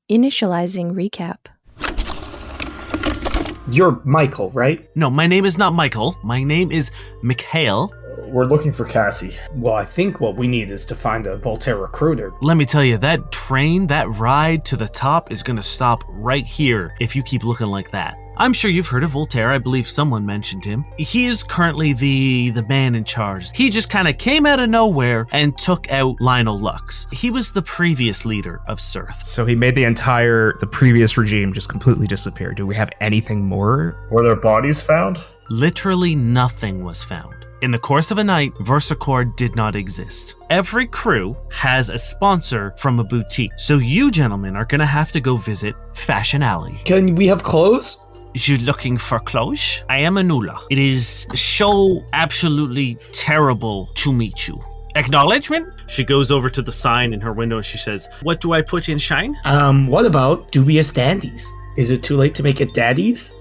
Initializing recap. You're Michael, right? No, my name is not Michael. My name is Mikhail. We're looking for Kassie. Well, I think what we need is to find a Voltaire recruiter. Let me tell you, that train, that ride to the top is going to stop right here if you keep looking like that. I'm sure you've heard of Voltaire. I believe someone mentioned him. He is currently the man in charge. He just kind of came out of nowhere and took out Lionel Lux. He was the previous leader of Cirth. So he made the previous regime just completely disappear. Do we have anything more? Were there bodies found? Literally nothing was found. In the course of a night, VersaCore did not exist. Every crew has a sponsor from a boutique. So you gentlemen are going to have to go visit Fashion Alley. Can we have clothes? You looking for clothes? I am Anula. It is so absolutely terrible to meet you. Acknowledgement? She goes over to the sign in her window and she says, "What do I put in shine?" What about dubious dandies? Is it too late to make it daddies?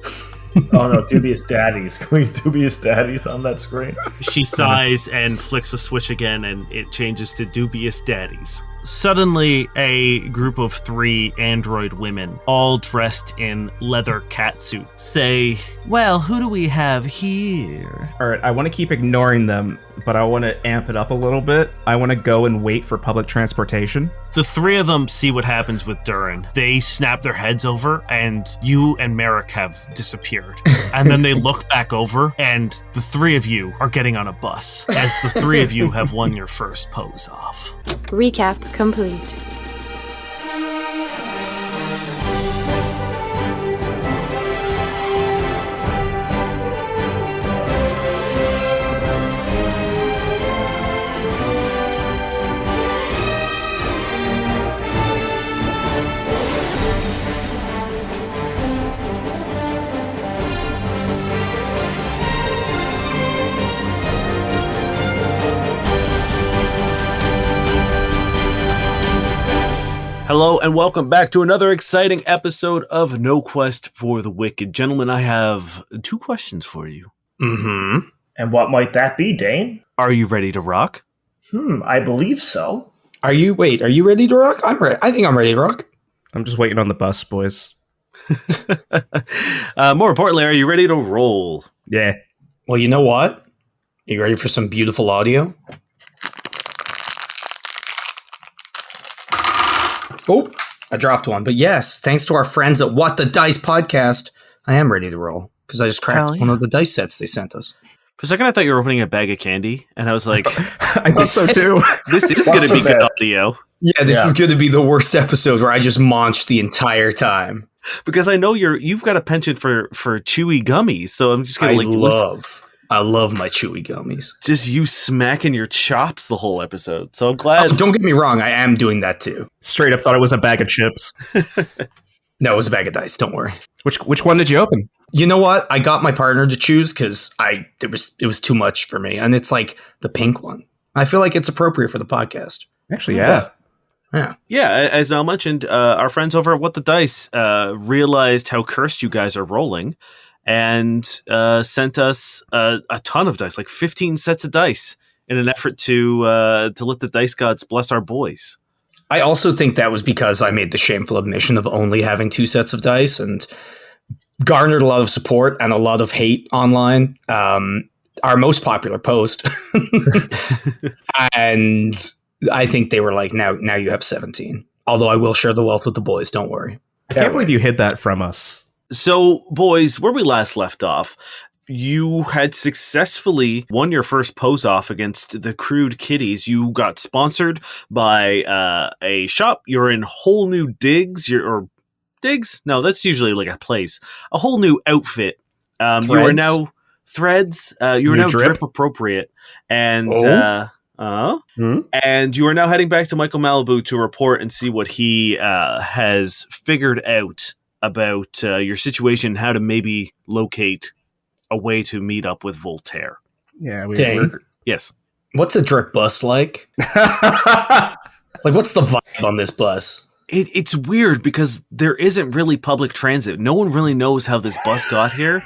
Oh no, dubious daddies. Can we dubious daddies on that screen? She sighs and flicks a switch again and it changes to dubious daddies. Suddenly, a group of 3 android women, all dressed in leather catsuits, say, "Well, who do we have here?" All right, I want to keep ignoring them, but I want to amp it up a little bit. I want to go and wait for public transportation. The 3 of them see what happens with Durrin. They snap their heads over, and you and Merrick have disappeared. And then they look back over, and the 3 of you are getting on a bus, as the 3 of you have won your first pose off. Recap complete. Hello and welcome back to another exciting episode of No Quest for the Wicked. Gentlemen, I have 2 questions for you. Mm-hmm. And what might that be, Dane? Are you ready to rock? I believe so. Are you ready to rock? I'm ready. I think I'm ready to rock. I'm just waiting on the bus, boys. More importantly, are you ready to roll? Yeah. Well, you know what? You ready for some beautiful audio? Oh, I dropped one. But yes, thanks to our friends at What the Dice podcast, I am ready to roll because I just cracked one of the dice sets they sent us. For a second, I thought you were opening a bag of candy, and I was like, I thought so too. This is going to be good audio. Yeah, this is going to be the worst episode where I just launched the entire time. Because I know you've got a penchant for chewy gummies, so I'm just going to I love my chewy gummies. Just you smacking your chops the whole episode. So I'm glad. Oh, don't get me wrong, I am doing that too. Straight up thought it was a bag of chips. No, it was a bag of dice. Don't worry. Which one did you open? You know what? I got my partner to choose because it was too much for me, and it's like the pink one. I feel like it's appropriate for the podcast. Actually, yeah. Yeah, as Al mentioned, our friends over at What the Dice realized how cursed you guys are rolling and sent us a ton of dice, like 15 sets of dice, in an effort to let the dice gods bless our boys. I also think that was because I made the shameful admission of only having 2 sets of dice and garnered a lot of support and a lot of hate online. Our most popular post. And I think they were like, now you have 17. Although I will share the wealth with the boys, don't worry. I can't believe you hid that from us. So, boys, where we last left off, you had successfully won your first pose off against the Crude Kitties. You got sponsored by a shop. You're in whole new digs. Digs? No, that's usually like a place. A whole new outfit. You are now threads. You are now drip appropriate. And and you are now heading back to Michael Malibu to report and see what he has figured out about your situation, how to maybe locate a way to meet up with Voltaire. Yeah, Yes. What's the drip bus like? Like, what's the vibe on this bus? It's weird because there isn't really public transit. No one really knows how this bus got here.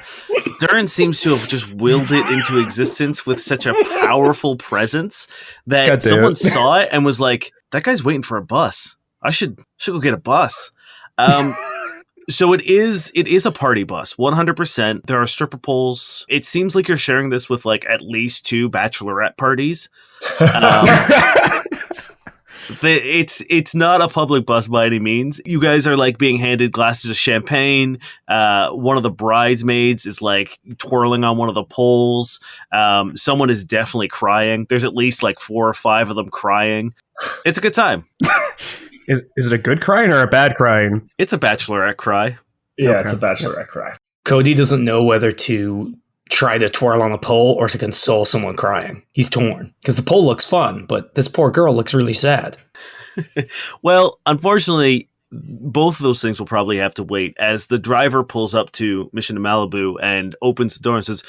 Durrin seems to have just willed it into existence with such a powerful presence that someone saw it and was like, that guy's waiting for a bus. I should go get a bus. So it is a party bus, 100%. There are stripper poles. It seems like you're sharing this with like at least 2 bachelorette parties. It's not a public bus by any means. You guys are like being handed glasses of champagne. One of the bridesmaids is like twirling on one of the poles. Someone is definitely crying. There's at least like 4 or 5 of them crying. It's a good time. Is it a good crying or a bad crying? It's a bachelorette cry. Yeah, Okay. it's a bachelorette cry. Cody doesn't know whether to try to twirl on a pole or to console someone crying. He's torn because the pole looks fun, but this poor girl looks really sad. Well, unfortunately, both of those things will probably have to wait as the driver pulls up to Mission to Malibu and opens the door and says,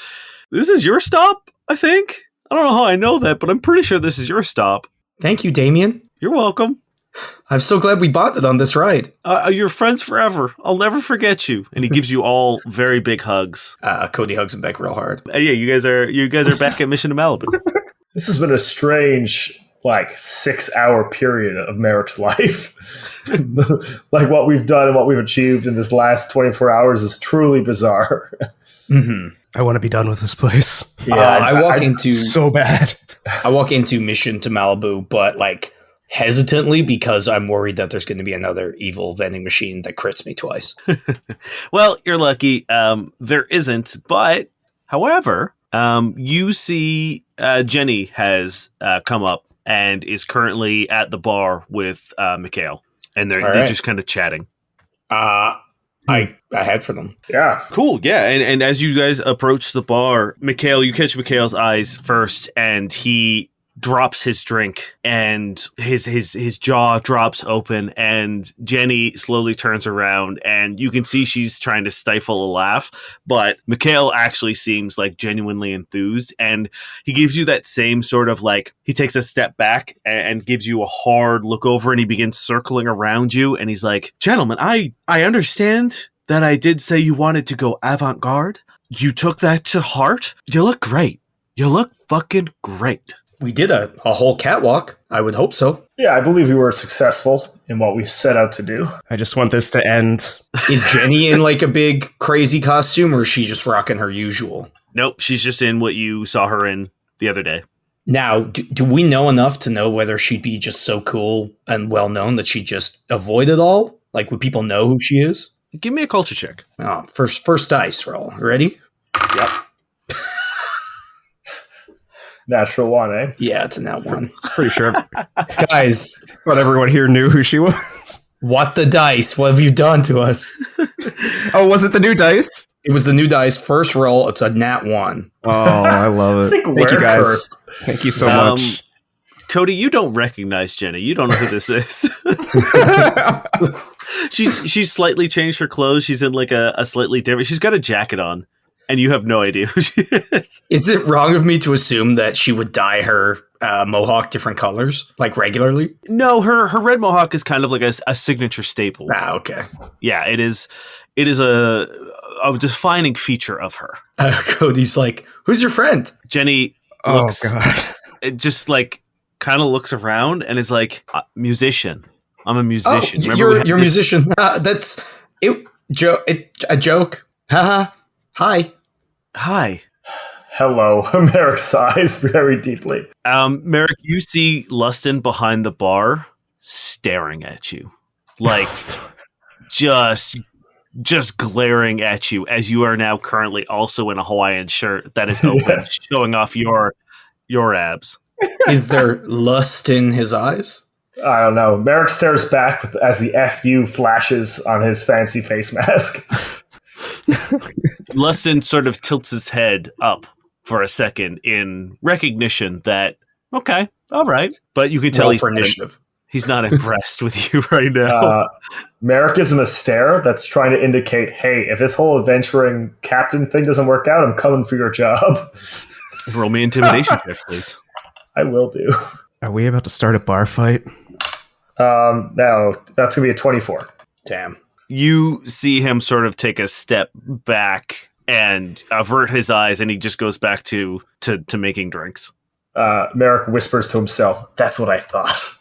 "This is your stop, I think? I don't know how I know that, but I'm pretty sure this is your stop." Thank you, Damien. You're welcome. I'm so glad we bonded on this ride. You're friends forever. I'll never forget you. And he gives you all very big hugs. Cody hugs him back real hard. Yeah, you guys are back at Mission to Malibu. This has been a strange, like, 6-hour period of Merrick's life. Like, what we've done and what we've achieved in this last 24 hours is truly bizarre. Mm-hmm. I want to be done with this place. I walk into So bad. I walk into Mission to Malibu, but like hesitantly because I'm worried that there's going to be another evil vending machine that crits me twice. Well, you're lucky. There isn't, but however, you see Jenny has come up and is currently at the bar with Mikhail, and they're right. just kind of chatting. I had for them. Yeah. Cool, yeah. And as you guys approach the bar, Mikhail, you catch Mikhail's eyes first, and he drops his drink, and his jaw drops open, and Jenny slowly turns around, and you can see she's trying to stifle a laugh, but Mikhail actually seems like genuinely enthused, and he gives you that same sort of like, he takes a step back and gives you a hard look over, and he begins circling around you, and he's like, "Gentlemen, I understand that I did say you wanted to go avant-garde. You took that to heart. You look great. You look fucking great." We did a whole catwalk. I would hope so. Yeah, I believe we were successful in what we set out to do. I just want this to end. Is Jenny in like a big crazy costume, or is she just rocking her usual? Nope, she's just in what you saw her in the other day. Now, do we know enough to know whether she'd be just so cool and well known that she'd just avoid it all? Like, would people know who she is? Give me a culture check. Oh, first dice roll. Ready? Yep. Natural one, eh? Yeah, it's a nat one. Pretty sure Guys, not everyone here knew who she was. what the dice? What have you done to us? Oh, was it the new dice? It was the new dice. First roll, it's a nat one. Oh, I love it. Think Thank you we're guys. first. Thank you so Um, much. Cody, you don't recognize Jenny. You don't know who this is. She's slightly changed her clothes. She's in like a slightly different. She's got a jacket on, and you have no idea who she is. Is it wrong of me to assume that she would dye her mohawk different colors, like regularly? No, her red mohawk is kind of like a signature staple. Ah, okay. Yeah, it is. It is a defining feature of her. Cody's like, "Who's your friend?" Jenny Oh, looks, God. it just like kind of looks around and is like, "Musician. I'm a musician." Oh, Remember we had you're a this- musician. That's it. A joke. Haha. Hi. Hi. Hello. Merrick sighs very deeply. Merrick, you see Lustin behind the bar staring at you. Like just glaring at you as you are now currently also in a Hawaiian shirt that is open, Yes. showing off your abs. Is there lust in his eyes? I don't know. Merrick stares back as the FU flashes on his fancy face mask. Lustin sort of tilts his head up for a second in recognition that, okay, all right. But you can tell Roll for initiative. he's not impressed with you right now. Merrick gives him a stare that's trying to indicate, hey, if this whole adventuring captain thing doesn't work out, I'm coming for your job. Roll me intimidation check, please. I will do. Are we about to start a bar fight? No, that's going to be a 24. Damn. You see him sort of take a step back and avert his eyes, and he just goes back to making drinks. Merrick whispers to himself, that's what I thought.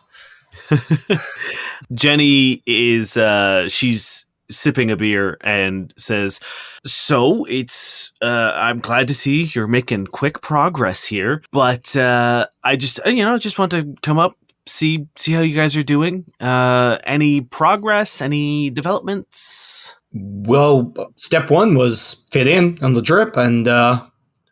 Jenny is she's sipping a beer and says, "So it's I'm glad to see you're making quick progress here, but I just want to come up, see how you guys are doing. Any progress, any developments?" Well, step 1 was fit in on the drip, and I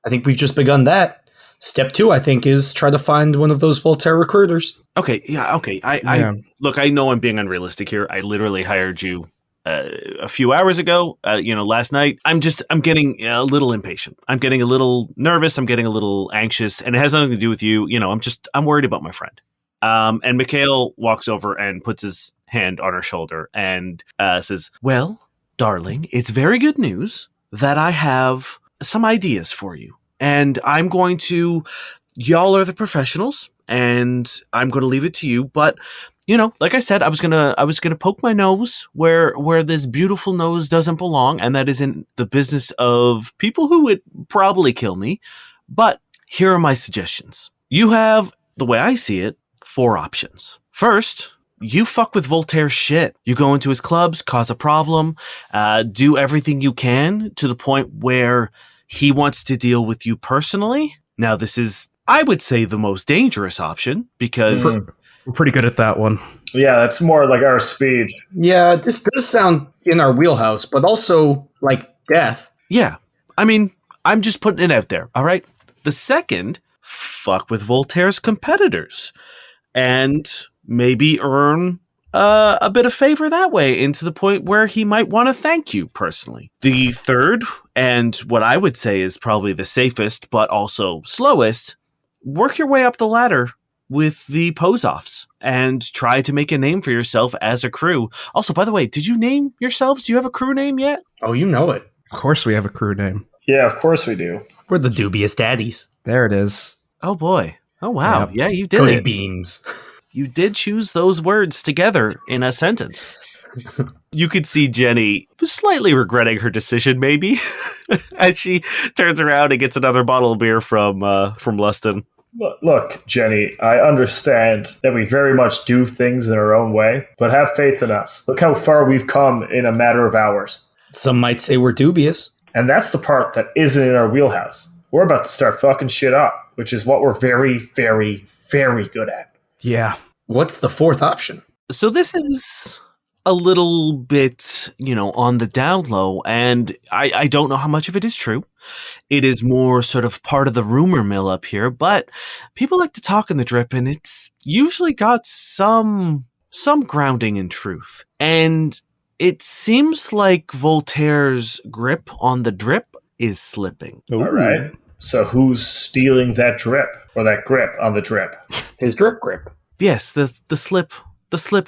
think we've just begun that. Step 2, I think, is try to find one of those Voltaire recruiters. Okay, yeah, okay. I look, I know I'm being unrealistic here. I literally hired you a few hours ago, last night. I'm getting a little impatient. I'm getting a little nervous. I'm getting a little anxious, and it has nothing to do with you. I'm worried about my friend. And Mikhail walks over and puts his hand on her shoulder and says, "Well, darling, it's very good news that I have some ideas for you. And I'm going to, y'all are the professionals, and I'm going to leave it to you. But, like I said, I was gonna poke my nose where this beautiful nose doesn't belong, and that is in the business of people who would probably kill me. But here are my suggestions. You have, the way I see it, 4 options. First, you fuck with Voltaire's shit. You go into his clubs, cause a problem, do everything you can to the point where he wants to deal with you personally. Now, this is, I would say, the most dangerous option because We're pretty good at that one. Yeah, that's more like our speed. Yeah, this does sound in our wheelhouse, but also like death. Yeah, I mean, I'm just putting it out there, all right? The second, fuck with Voltaire's competitors and maybe earn a bit of favor that way, into the point where he might want to thank you personally. The third, and what I would say is probably the safest but also slowest, work your way up the ladder with the pose-offs and try to make a name for yourself as a crew. Also, by the way, did you name yourselves? Do you have a crew name yet? Oh, you know it. Of course we have a crew name. Yeah, of course we do. We're the dubious daddies. There it is. Oh boy. Oh wow. Yep. Yeah, you did Cody it. beams. You did choose those words together in a sentence. You could see Jenny slightly regretting her decision, maybe, as she turns around and gets another bottle of beer from Lustin. Look, Jenny, I understand that we very much do things in our own way, but have faith in us. Look how far we've come in a matter of hours. Some might say we're dubious. And that's the part that isn't in our wheelhouse. We're about to start fucking shit up, which is what we're very, very, very good at. Yeah. What's the 4th option? So this is a little bit, on the down low, and I don't know how much of it is true. It is more sort of part of the rumor mill up here, but people like to talk in the drip, and it's usually got some grounding in truth. And it seems like Voltaire's grip on the drip is slipping. All right. So who's stealing that drip, or that grip on the drip? His drip grip. Yes, the slip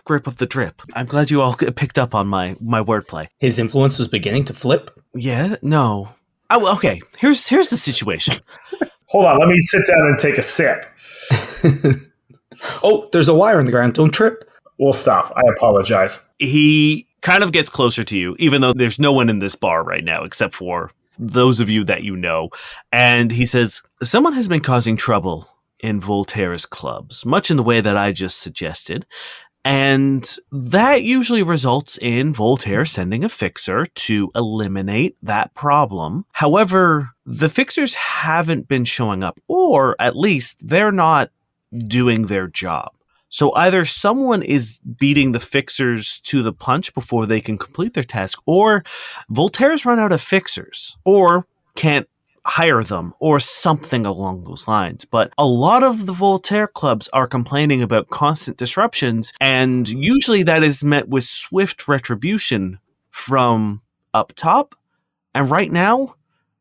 grip of the drip. I'm glad you all picked up on my wordplay. His influence is beginning to flip. Yeah, no. Oh, okay. Here's the situation. Hold on, let me sit down and take a sip. Oh, there's a wire in the ground. Don't trip. We'll stop. I apologize. He kind of gets closer to you, even though there's no one in this bar right now except for those of you that you know. And he says, someone has been causing trouble in Voltaire's clubs, much in the way that I just suggested. And that usually results in Voltaire sending a fixer to eliminate that problem. However, the fixers haven't been showing up, or at least they're not doing their job. So either someone is beating the fixers to the punch before they can complete their task, or Voltaire's run out of fixers, or can't hire them, or something along those lines. But a lot of the Voltaire clubs are complaining about constant disruptions, and usually that is met with swift retribution from up top. And right now,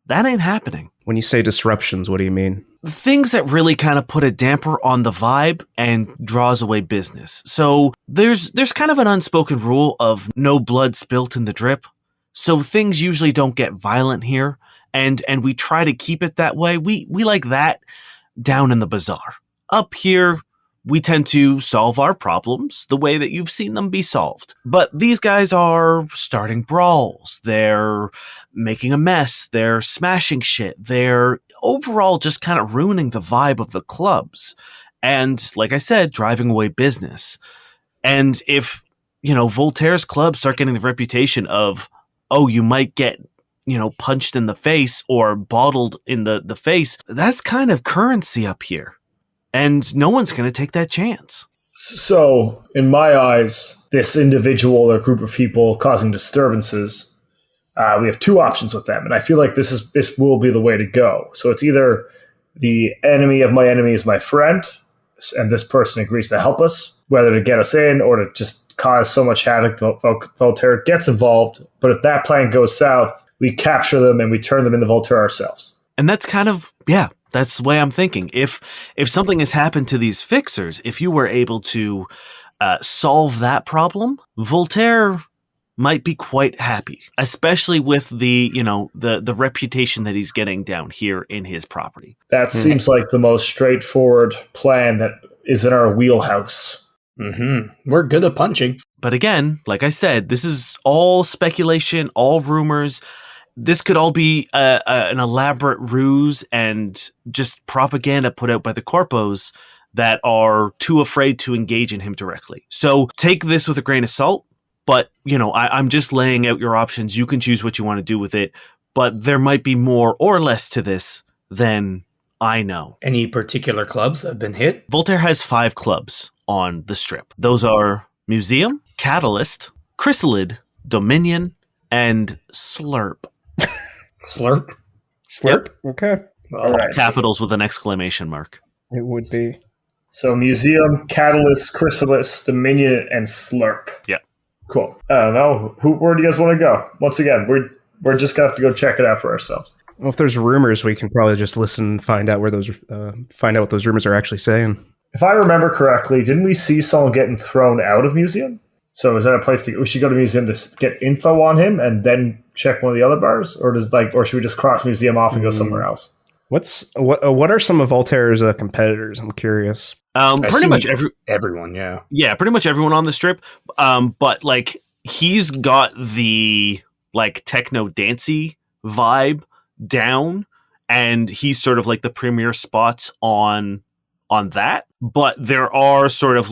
that ain't happening. When you say disruptions, what do you mean? Things that really kind of put a damper on the vibe and draws away business. So there's kind of an unspoken rule of no blood spilt in the drip. So things usually don't get violent here. And we try to keep it that way. We like that down in the bazaar. Up here, we tend to solve our problems the way that you've seen them be solved. But these guys are starting brawls. They're making a mess. They're smashing shit. They're overall just kind of ruining the vibe of the clubs. And like I said, driving away business. And if Voltaire's clubs start getting the reputation of, oh, you might get, punched in the face or bottled in the face. That's kind of currency up here. And no one's going to take that chance. So, in my eyes, this individual or group of people causing disturbances, we have two options with them. And I feel like this will be the way to go. So it's either the enemy of my enemy is my friend, and this person agrees to help us, whether to get us in or to just cause so much havoc Voltaire gets involved. But if that plan goes south, we capture them and we turn them into Voltaire ourselves. And that's kind of, that's the way I'm thinking. If something has happened to these fixers, if you were able to solve that problem, Voltaire might be quite happy, especially with the reputation that he's getting down here in his property. That seems like the most straightforward plan that is in our wheelhouse. Mm-hmm. We're good at punching. But again, like I said, this is all speculation, all rumors. This could all be an elaborate ruse and just propaganda put out by the corpos that are too afraid to engage in him directly. So take this with a grain of salt. But, I'm just laying out your options. You can choose what you want to do with it. But there might be more or less to this than I know. Any particular clubs that have been hit? Voltaire has 5 clubs on the strip. Those are Museum, Catalyst, Chrysalid, Dominion, and Slurp. Slurp? Slurp? Okay. All right. Capitals with an exclamation mark. It would be. So Museum, Catalyst, Chrysalis, Dominion, and Slurp. Yeah. Cool. I don't know. Where do you guys want to go? Once again, we're just going to have to go check it out for ourselves. Well, if there's rumors, we can probably just listen, find out what those rumors are actually saying. If I remember correctly, didn't we see someone getting thrown out of Museum? So is that a place we should go to Museum to get info on him and then check one of the other bars, or should we just cross Museum off and go somewhere else? What are some of Voltaire's competitors? I'm curious. Pretty much everyone, yeah. Yeah, pretty much everyone on the strip. But he's got the techno dancey vibe down, and he's sort of like the premier spots on that. But there are sort of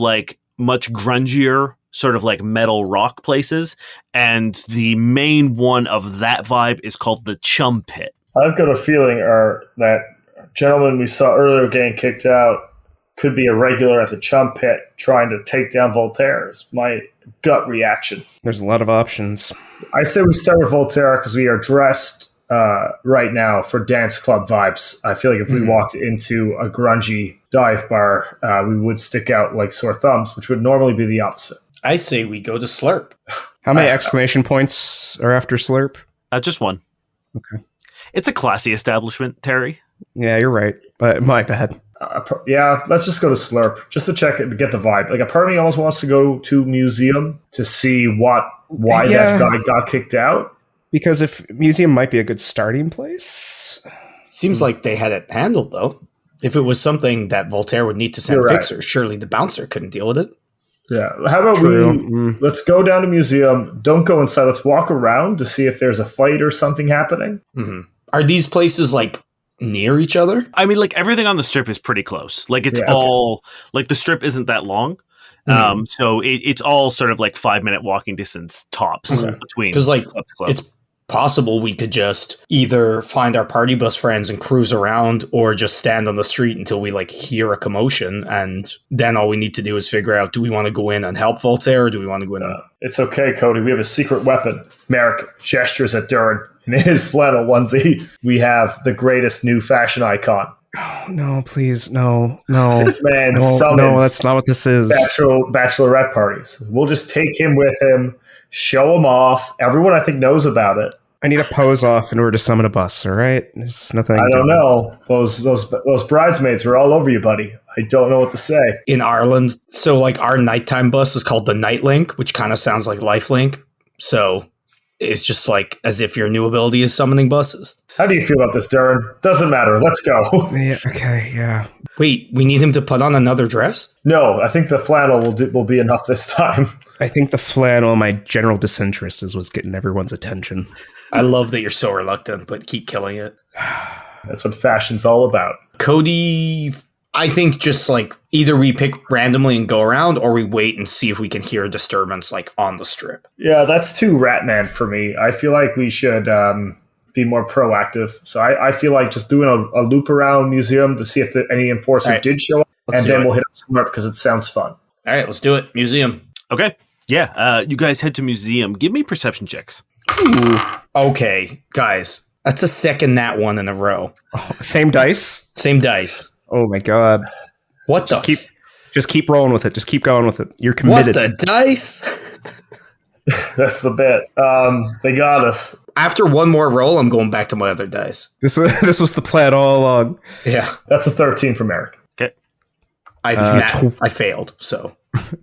much grungier sort of metal rock places, and the main one of that vibe is called the Chum Pit. I've got a feeling that gentleman we saw earlier getting kicked out could be a regular at the Chum Pit trying to take down Voltaire. Is my gut reaction. There's a lot of options. I say we start with Voltaire because we are dressed right now for dance club vibes. I feel like if we walked into a grungy dive bar, we would stick out like sore thumbs, which would normally be the opposite. I say we go to Slurp. How many exclamation points are after Slurp? Just one. Okay. It's a classy establishment, Terry. Yeah, you're right. But my bad. Yeah, let's just go to Slurp just to check it, to get the vibe. A part of me almost wants to go to Museum to see why that guy got kicked out. Because if Museum might be a good starting place. Seems like they had it handled, though. If it was something that Voltaire would need to send fixers, surely the bouncer couldn't deal with it. Yeah. How about let's go down to Museum. Don't go inside. Let's walk around to see if there's a fight or something happening. Mm-hmm. Are these places near each other? I mean, everything on the strip is pretty close. It's all the strip isn't that long. So it's all sort of 5-minute walking distance tops between. Because it's possible we could just either find our party bus friends and cruise around, or just stand on the street until we hear a commotion, and then all we need to do is figure out, do we want to go in and help Voltaire, or do we want to go in? It's okay, Cody. We have a secret weapon. Merrick gestures at Durrin. In his flannel onesie, we have the greatest new fashion icon. Oh, no, please, no. This man no, that's not what this is. Bachelorette parties. We'll just take him with him, show him off. Everyone, I think, knows about it. I need a pose off in order to summon a bus, all right? There's nothing. I don't know. Those bridesmaids are all over you, buddy. I don't know what to say. In Ireland, so our nighttime bus is called the Nightlink, which kind of sounds like Lifelink. So it's just as if your new ability is summoning buses. How do you feel about this, Durrin? Doesn't matter. Let's go. Yeah, okay, yeah. Wait, we need him to put on another dress? No, I think the flannel will be enough this time. I think the flannel, my general disinterest, is what's getting everyone's attention. I love that you're so reluctant, but keep killing it. That's what fashion's all about. Cody, I think just like either we pick randomly and go around, or we wait and see if we can hear a disturbance like on the strip. Yeah, that's too Ratman for me. I feel like we should be more proactive. So I feel like just doing a loop around museum to see if any enforcer did show up, and then we'll hit a smart because it sounds fun. All right, let's do it. Museum. Okay. Yeah. You guys head to museum. Give me perception checks. Ooh. Okay, guys. That's the second nat one in a row. Oh, same dice? Same dice. Oh my god. What Just keep rolling with it. Just keep going with it. You're committed. What the dice? That's the bit. They got us. After one more roll, I'm going back to my other dice. This was the plan all along. Yeah. That's a 13 for Merrick. Okay. I failed, so.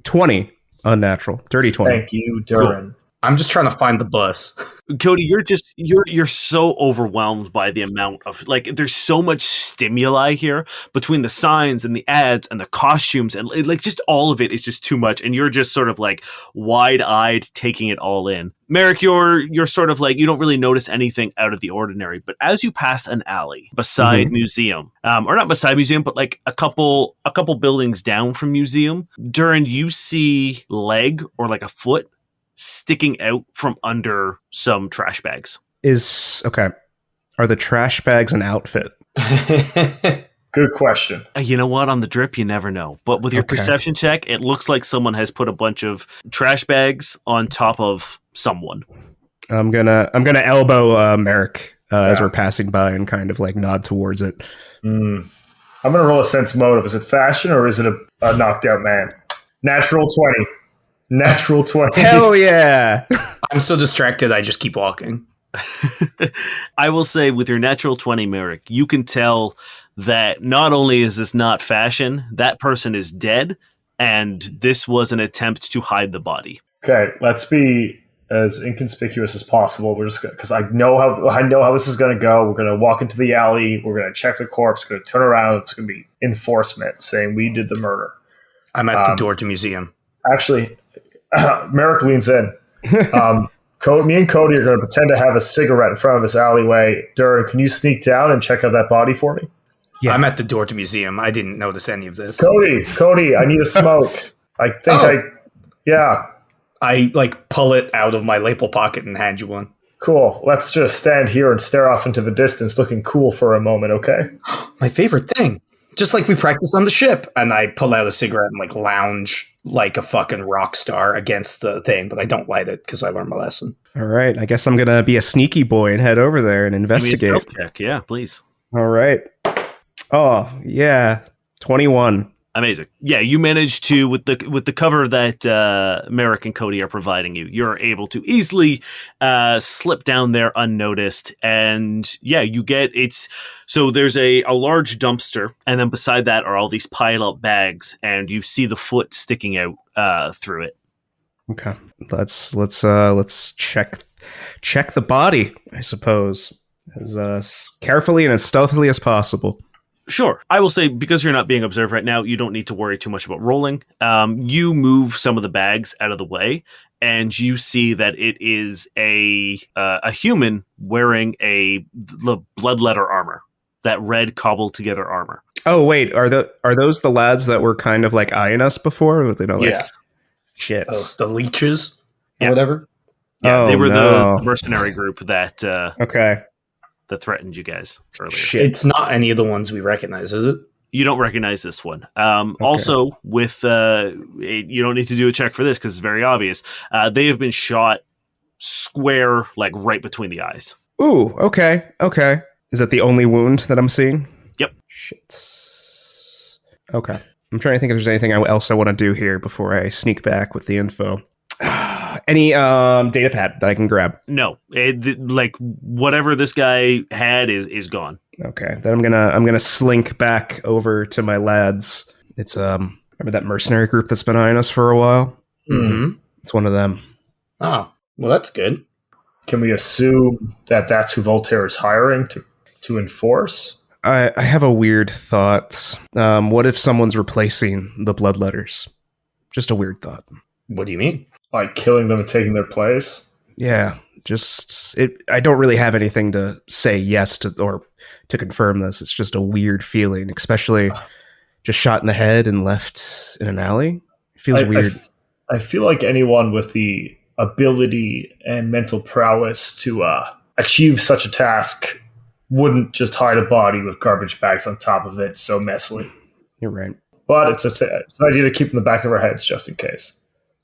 20. Unnatural. Dirty 20. Thank you, Durrin. Cool. I'm just trying to find the bus. Cody, you're so overwhelmed by the amount of, like, there's so much stimuli here between the signs and the ads and the costumes, and like just all of it is just too much, and you're just sort of like wide-eyed taking it all in. Merrick, you're sort of like, you don't really notice anything out of the ordinary, but as you pass an alley beside museum, or not beside museum, but like a couple buildings down from museum, Durrin, you see leg or like a foot sticking out from under some trash bags. Are the trash bags an outfit? Good question. You know what? On the drip, you never know. But with your perception check, it looks like someone has put a bunch of trash bags on top of someone. I'm gonna elbow Merrick as we're passing by and kind of like nod towards it. I'm gonna roll a sense motive. Is it fashion or is it a knocked out man? Natural 20. Natural 20. Hell yeah. I'm so distracted, I just keep walking. I will say, with your natural 20, Merrick, you can tell that not only is this not fashion, that person is dead, and this was an attempt to hide the body. Okay, let's be as inconspicuous as possible. We're just because I know how this is going to go. We're going to walk into the alley. We're going to check the corpse. Going to turn around. It's going to be enforcement saying we did the murder. I'm at the door to museum. Actually, Merrick leans in. Me and Cody are going to pretend to have a cigarette in front of this alleyway. Durrin, can you sneak down and check out that body for me? Yeah. I'm at the door to museum. I didn't notice any of this. Cody, I need a smoke. I like pull it out of my lapel pocket and hand you one. Cool. Let's just stand here and stare off into the distance looking cool for a moment, okay? My favorite thing. Just like we practiced on the ship. And I pull out a cigarette and like lounge like a fucking rock star against the thing, but I don't light it because I learned my lesson. All right. I guess I'm going to be a sneaky boy and head over there and investigate. Give me a stealth check. Yeah, please. All right. Oh, yeah. 21. Amazing. Yeah, you managed to, with the cover that Merrick and Cody are providing you, you're able to easily slip down there unnoticed. And yeah, so there's a large dumpster, and then beside that are all these piled up bags, and you see the foot sticking out through it. Okay. Let's check the body, I suppose, as carefully and as stealthily as possible. Sure. I will say, because you're not being observed right now, you don't need to worry too much about rolling. You move some of the bags out of the way, and you see that it is a human wearing the bloodletter armor, that red cobbled together armor. Oh wait, are those the lads that were kind of like eyeing us before? They don't yes. Shit. Oh, the leeches or whatever. Yeah, they were the mercenary group that. Okay. That threatened you guys earlier. Shit. It's not any of the ones we recognize, is it? You don't recognize this one. Also, with you don't need to do a check for this because it's very obvious. They have been shot square, like right between the eyes. Ooh, okay. Is that the only wound that I'm seeing? Yep. Shit. Okay. I'm trying to think if there's anything else I want to do here before I sneak back with the info. Any data pad that I can grab? No, like whatever this guy had is gone. Okay, then I'm gonna slink back over to my lads. It's remember that mercenary group that's been eyeing us for a while? Mm-hmm. It's one of them. Oh, well, that's good. Can we assume that that's who Voltaire is hiring to enforce? I have a weird thought. What if someone's replacing the bloodletters? Just a weird thought. What do you mean? Like killing them and taking their place? Yeah, I don't really have anything to say yes to or to confirm this. It's just a weird feeling, especially just shot in the head and left in an alley? It feels weird. I feel like anyone with the ability and mental prowess to achieve such a task wouldn't just hide a body with garbage bags on top of it so messily. You're right. But it's an idea to keep in the back of our heads just in case.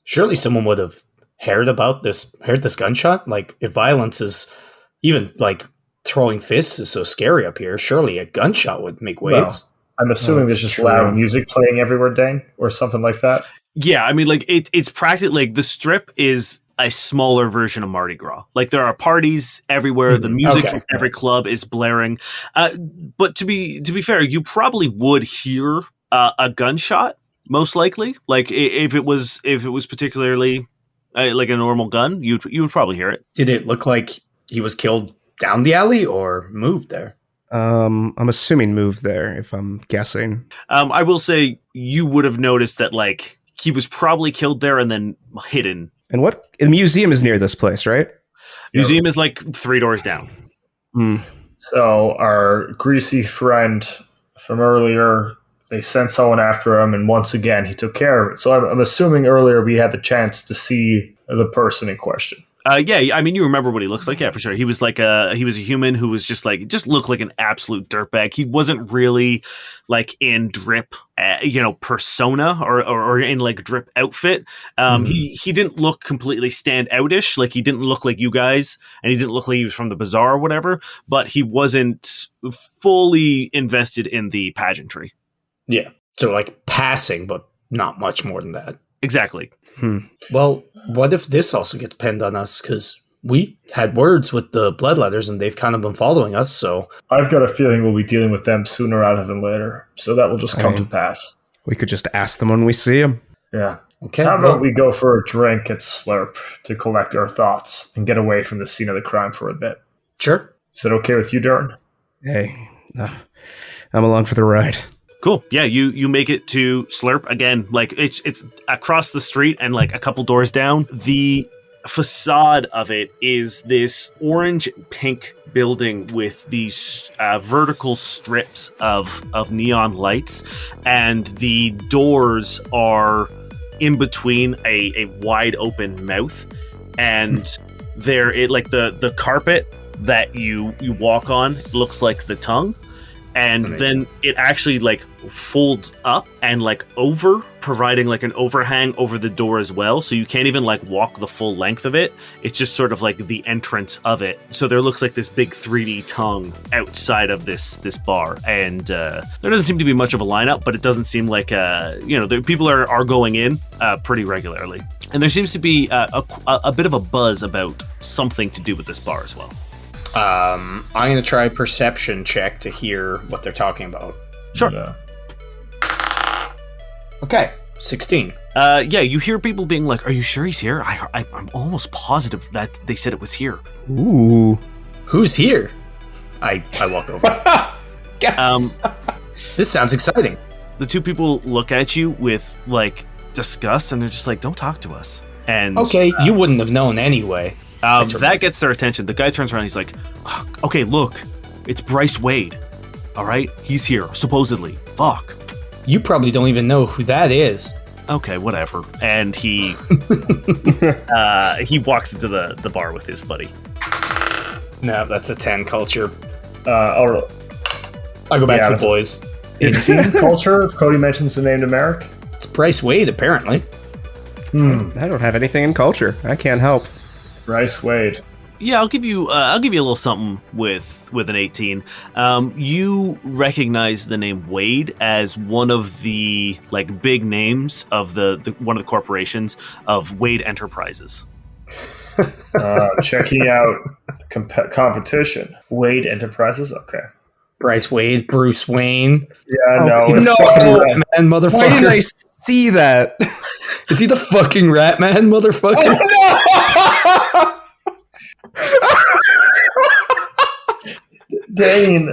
Surely someone would have heard this gunshot. Like, if violence is even like throwing fists is so scary up here, surely a gunshot would make waves. Well, I'm assuming there's just loud music playing everywhere, Dane, or something like that. Yeah, I mean, like it's practically like the Strip is a smaller version of Mardi Gras. Like, there are parties everywhere. The music from every club is blaring. But to be fair, you probably would hear a gunshot, most likely. Like, if it was particularly like a normal gun, you would probably hear it. Did it look like he was killed down the alley or moved there? I'm assuming moved there, if I'm guessing. I will say you would have noticed that, like, he was probably killed there and then hidden. And the museum is near this place, right? Museum is like 3 doors down. So our greasy friend from earlier, they sent someone after him, and once again, he took care of it. So I'm assuming earlier we had the chance to see the person in question. Yeah, I mean, you remember what he looks like. Yeah, for sure. He was a human who was just looked like an absolute dirtbag. He wasn't really like in drip, persona or in like drip outfit. He didn't look completely stand outish. Like, he didn't look like you guys, and he didn't look like he was from the bazaar or whatever. But he wasn't fully invested in the pageantry. Yeah, so like passing, but not much more than that. Exactly. Well, what if this also gets pinned on us? Because we had words with the bloodletters, and they've kind of been following us, so... I've got a feeling we'll be dealing with them sooner rather than later, so that will just come to pass. We could just ask them when we see them. Yeah. Okay. How about we go for a drink at Slurp to collect our thoughts and get away from the scene of the crime for a bit? Sure. Is that okay with you, Durrin? Hey, I'm along for the ride. Cool. Yeah, you make it to Slurp again. Like, it's across the street and like a couple doors down. The facade of it is this orange and pink building with these vertical strips of neon lights, and the doors are in between a wide open mouth, and the carpet that you walk on looks like the tongue. And then it actually like folds up and like over, providing like an overhang over the door as well. So you can't even like walk the full length of it. It's just sort of like the entrance of it. So there looks like this big 3D tongue outside of this bar. And there doesn't seem to be much of a lineup, but it doesn't seem like, the people are going in pretty regularly. And there seems to be a bit of a buzz about something to do with this bar as well. I'm going to try a perception check to hear what they're talking about. Sure. Yeah. Okay, 16. You hear people being like, "Are you sure he's here?" I'm almost positive that they said it was here. Ooh. Who's here? I walk over. This sounds exciting. The two people look at you with like disgust, and they're just like, "Don't talk to us." And okay, you wouldn't have known anyway. That gets their attention. The guy turns around. He's like, "Okay, look, it's Bryce Wade. All right, he's here supposedly. Fuck. You probably don't even know who that is." Okay, whatever. And he he walks into the bar with his buddy. No, that's a 10 culture. I'll go back to the boys. 18 culture, if Cody mentions the name to Merrick. It's Bryce Wade, apparently. I don't have anything in culture. I can't help. Bryce Wade. Yeah, I'll give you a little something with an 18. You recognize the name Wade as one of the like big names of the one of the corporations of Wade Enterprises. Checking out competition. Wade Enterprises. Okay. Bryce Wade, Bruce Wayne. Yeah, no. No, Ratman, motherfucker. Why didn't I see that? Is he the fucking Ratman, motherfucker? Dane.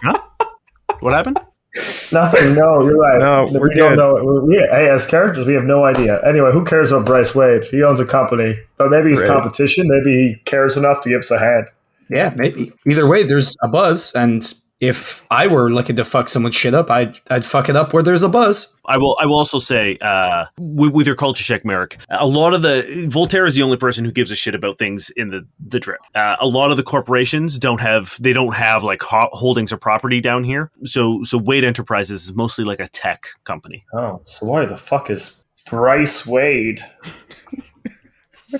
Huh? What happened? Nothing. No, you're right. No, we we're don't good. know. Hey, as characters, we have no idea. Anyway, who cares about Bryce Wade? He owns a company, but maybe he's competition. Maybe he cares enough to give us a hand. Yeah, maybe. Either way, there's a buzz, and if I were looking to fuck someone's shit up, I'd fuck it up where there's a buzz. I will also say, with your culture check, Merrick, a lot of Voltaire is the only person who gives a shit about things in the drip. A lot of the corporations don't have like holdings or property down here. So Wade Enterprises is mostly like a tech company. Oh, so why the fuck is Bryce Wade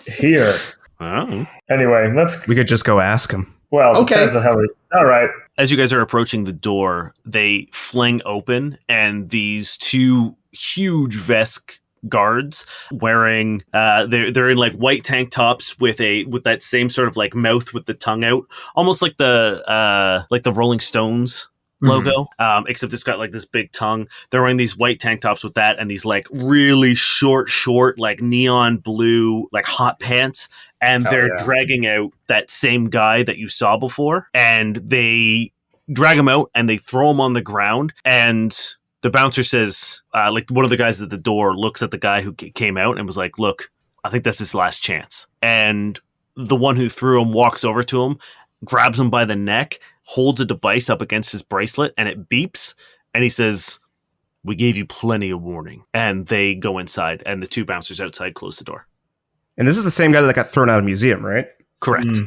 here? Oh. Anyway, We could just go ask him. Well, it Okay. depends on how we... All right. As you guys are approaching the door, they fling open, and these two huge Vesk guards wearing they're in like white tank tops with that same sort of like mouth with the tongue out, almost like the Rolling Stones logo, except it's got like this big tongue. They're wearing these white tank tops with that and these like really short like neon blue like hot pants, and they're dragging out that same guy that you saw before, and they drag him out and they throw him on the ground, and the bouncer says, like one of the guys at the door looks at the guy who came out and was like, look, I think that's his last chance. And the one who threw him walks over to him, grabs him by the neck, holds a device up against his bracelet, and it beeps. And he says, we gave you plenty of warning. And they go inside, and the two bouncers outside close the door. And this is the same guy that got thrown out of the museum, right? Correct.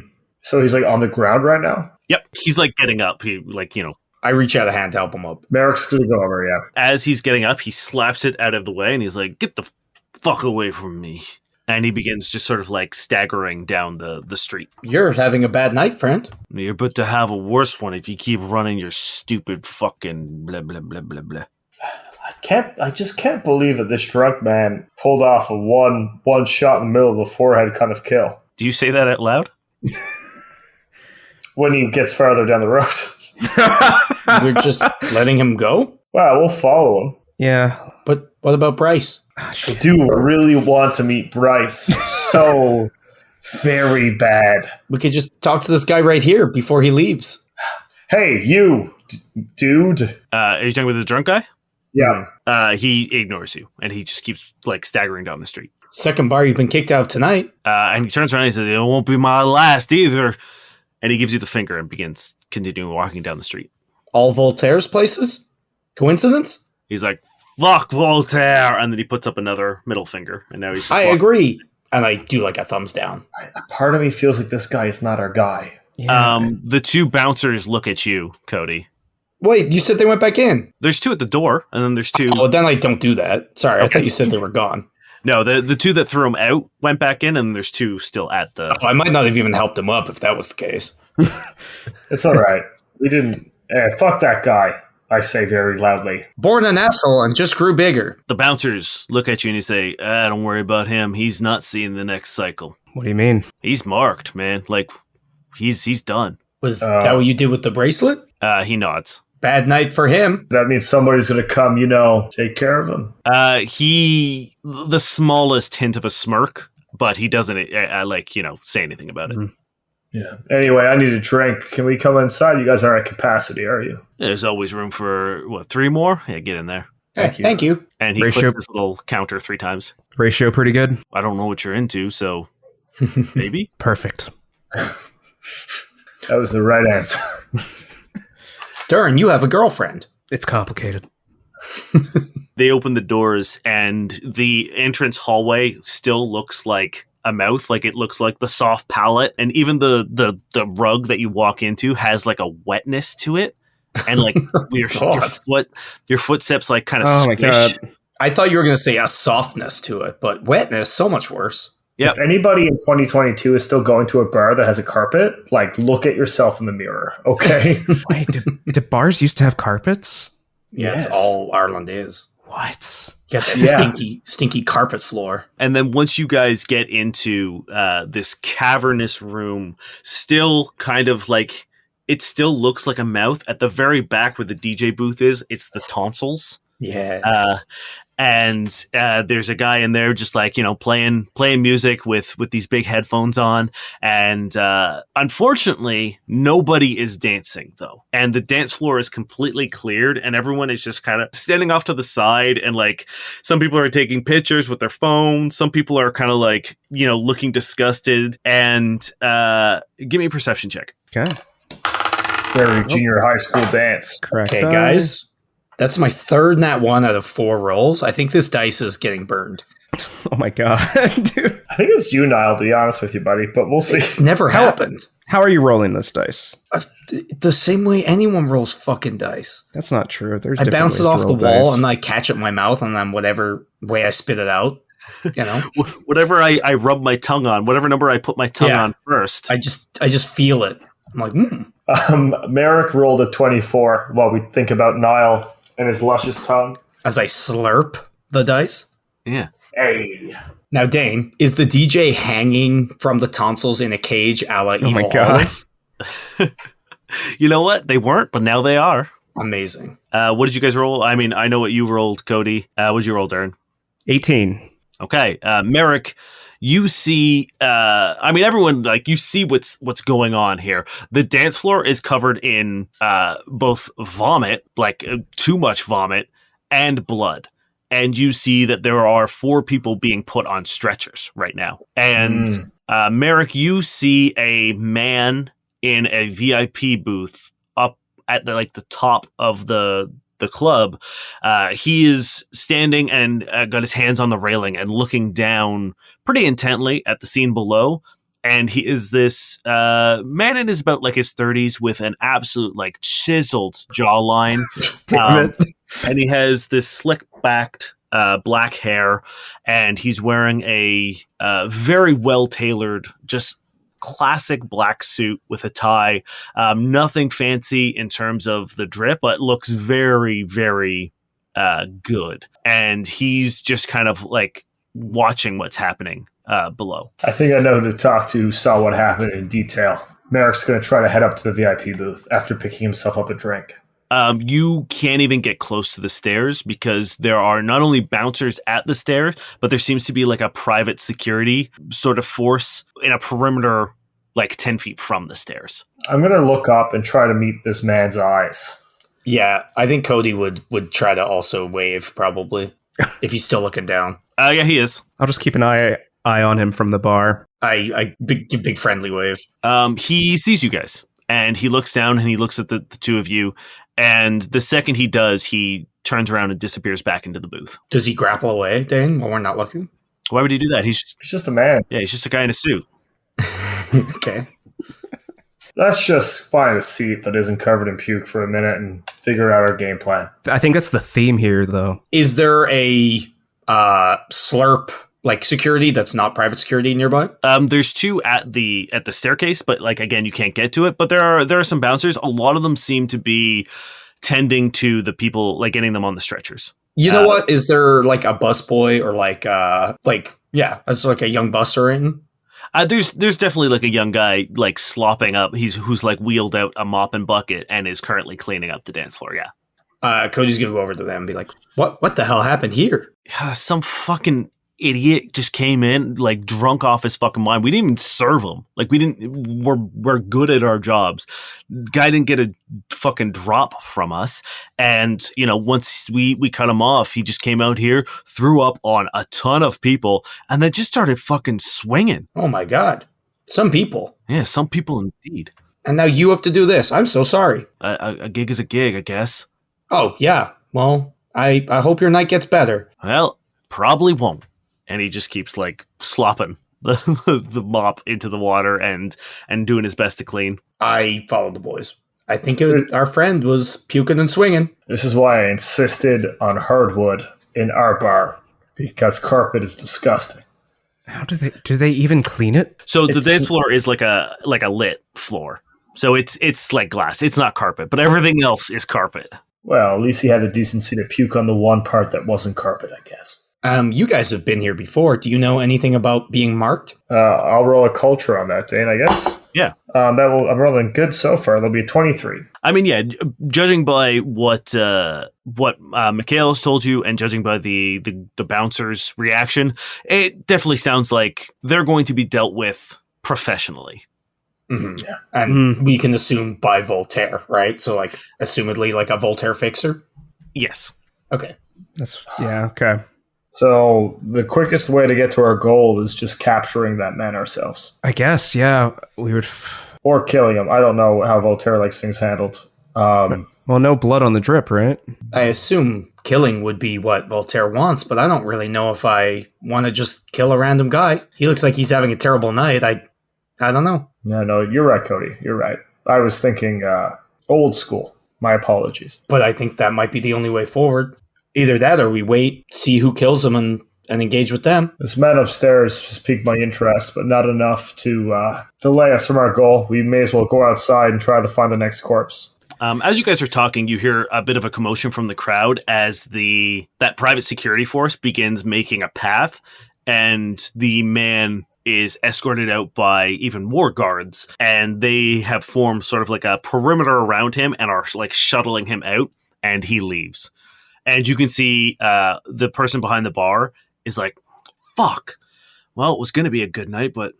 So he's like on the ground right now? Yep. He's like getting up. He like, I reach out a hand to help him up. Merrick's going to go over, yeah. as he's getting up, he slaps it out of the way, and he's like, get the fuck away from me. And he begins just sort of like staggering down the street. You're having a bad night, friend. You're about to have a worse one if you keep running your stupid fucking blah, blah, blah, blah, blah. I just can't believe that this drunk man pulled off a one shot in the middle of the forehead kind of kill. Do you say that out loud? When he gets farther down the road. We're just letting him go? Wow, we'll follow him. Yeah. But what about Bryce? I do really want to meet Bryce. So very bad. We could just talk to this guy right here before he leaves. Hey, you, dude. Are you talking with the drunk guy? Yeah. He ignores you, and he just keeps like staggering down the street. Second bar you've been kicked out of tonight. And he turns around and he says, it won't be my last either. And he gives you the finger and begins continuing walking down the street. All Voltaire's places? Coincidence? He's like, fuck Voltaire. And then he puts up another middle finger. And now he's just I walking. agree. And I do like a thumbs down. Part of me feels like this guy is not our guy. Yeah. The two bouncers look at you, Cody. Wait, you said they went back in. There's two at the door, and then there's two. Oh, then I don't do that. Sorry, I thought you said they were gone. No, the two that threw him out went back in, and there's two still at the. Oh, I might not have even helped him up if that was the case. It's all right. We didn't... fuck that guy, I say very loudly. Born an asshole and just grew bigger. The bouncers look at you and they say, don't worry about him. He's not seeing the next cycle. What do you mean? He's marked, man. Like, he's done. Was that what you did with the bracelet? He nods. Bad night for him. That means somebody's going to come, take care of him. The smallest hint of a smirk, but he doesn't, say anything about it. Yeah. Anyway, I need a drink. Can we come inside? You guys are at capacity, are you? There's always room for, 3 more? Yeah, get in there. Thank you. And he Ratio- clicks this little counter 3 times. Ratio pretty good? I don't know what you're into, so maybe? Perfect. That was the right answer. Durrin, you have a girlfriend. It's complicated. They open the doors, and the entrance hallway still looks like a mouth. Like, it looks like the soft palate, and even the rug that you walk into has like a wetness to it, and like your footsteps like kind of Oh my God. I thought you were going to say a softness to it, but wetness, so much worse. Yep. If anybody in 2022 is still going to a bar that has a carpet, look at yourself in the mirror, okay? Wait, did bars used to have carpets? Yeah, Yes. That's all Ireland is. What? Get that Yeah. stinky carpet floor. And then once you guys get into this cavernous room, still kind of like, it still looks like a mouth. At the very back where the DJ booth is, it's the tonsils. Yes. And there's a guy in there just like, playing music with these big headphones on. And unfortunately, nobody is dancing, though. And the dance floor is completely cleared, and everyone is just kind of standing off to the side. And like, some people are taking pictures with their phones. Some people are kind of like, looking disgusted. And give me a perception check. Okay. Very junior high school dance. Correct. Okay, guys. That's my third nat 1 out of 4 rolls. I think this dice is getting burned. Oh my god, dude. I think it's you, Niall, to be honest with you, buddy, but we'll see. It never happened. How are you rolling this dice? The same way anyone rolls fucking dice. That's not true. There's I different bounce it ways to off the roll wall dice. and I catch it in my mouth, and then whatever way I spit it out, you know, Whatever I rub my tongue on, whatever number I put my tongue Yeah. on first. I just feel it. I'm like, Merrick rolled a 24 while we think about Niall and his luscious tongue. as I slurp the dice. Yeah. Hey. Now, Dane, is the DJ hanging from the tonsils in a cage a la Oh my Evil God. Olive? You know what? They weren't, but now they are. Amazing. What did you guys roll? I mean, I know what you rolled, Cody. What did you roll, Durrin? 18. Okay. Merrick, you see, everyone, like, you see what's going on here. The dance floor is covered in both vomit, like too much vomit, and blood. And you see that there are 4 people being put on stretchers right now. And Merrick, you see a man in a VIP booth up at the top of the club. He is standing and got his hands on the railing and looking down pretty intently at the scene below. And he is this man in his about his 30s with an absolute chiseled jawline. Damn it. And he has this slick backed black hair, and he's wearing a very well tailored, just classic black suit with a tie. Nothing fancy in terms of the drip, but looks very, very good. And he's just kind of watching what's happening below. I think I know who to talk to who saw what happened in detail. Merrick's going to try to head up to the VIP booth after picking himself up a drink. You can't even get close to the stairs because there are not only bouncers at the stairs, but there seems to be a private security sort of force in a perimeter 10 feet from the stairs. I'm going to look up and try to meet this man's eyes. Yeah, I think Cody would try to also wave, probably, if he's still looking down. Yeah, he is. I'll just keep an eye on him from the bar. I big friendly wave. He sees you guys, and he looks down and he looks at the two of you, and the second he does, he turns around and disappears back into the booth. Does he grapple away, Dane, while we're not looking? Why would he do that? He's just a man. Yeah, he's just a guy in a suit. Okay. Let's just find a seat that isn't covered in puke for a minute and figure out our game plan. I think that's the theme here, though. Is there a slurp security that's not private security nearby? There's 2 at the staircase, but again, you can't get to it. But there are some bouncers. A lot of them seem to be tending to the people, getting them on the stretchers. You know what? Is there a busboy or as a young buster in? There's definitely a young guy slopping up. Who's wheeled out a mop and bucket and is currently cleaning up the dance floor. Yeah. Cody's gonna go over to them and be like, "What the hell happened here?" Some fucking idiot just came in drunk off his fucking mind. We didn't even serve him. We're good at our jobs. Guy didn't get a fucking drop from us. And once we cut him off, he just came out here, threw up on a ton of people, and then just started fucking swinging. Oh my god. Some people. Yeah, some people indeed. And now you have to do this. I'm so sorry. A gig is a gig, I guess. Oh yeah. Well, I hope your night gets better. Well, probably won't. And he just keeps slopping the mop into the water and doing his best to clean. I followed the boys. I think our friend was puking and swinging. This is why I insisted on hardwood in our bar, because carpet is disgusting. How do they even clean it? So the dance floor is like a lit floor. So it's like glass. It's not carpet, but everything else is carpet. Well, at least he had the decency to puke on the one part that wasn't carpet, I guess. You guys have been here before. Do you know anything about being marked? I'll roll a culture on that, Dane, I guess. Yeah. I'm rolling good so far. There'll be a 23. I mean, yeah, judging by what Mikhail has told you and judging by the bouncer's reaction, it definitely sounds like they're going to be dealt with professionally. Mm-hmm. Yeah. And we can assume by Voltaire, right? So, assumedly, a Voltaire fixer? Yes. Okay. Okay. So the quickest way to get to our goal is just capturing that man ourselves. I guess, yeah. We would or killing him. I don't know how Voltaire likes things handled. Well, no blood on the drip, right? I assume killing would be what Voltaire wants, but I don't really know if I want to just kill a random guy. He looks like he's having a terrible night. I don't know. No, you're right, Cody. You're right. I was thinking old school. My apologies. But I think that might be the only way forward. Either that or we wait, see who kills him, and engage with them. This man upstairs just piqued my interest, but not enough to delay us from our goal. We may as well go outside and try to find the next corpse. As you guys are talking, you hear a bit of a commotion from the crowd as that private security force begins making a path, and the man is escorted out by even more guards, and they have formed sort of like a perimeter around him and are like shuttling him out, and he leaves. And you can see the person behind the bar is like, fuck. Well, it was going to be a good night, but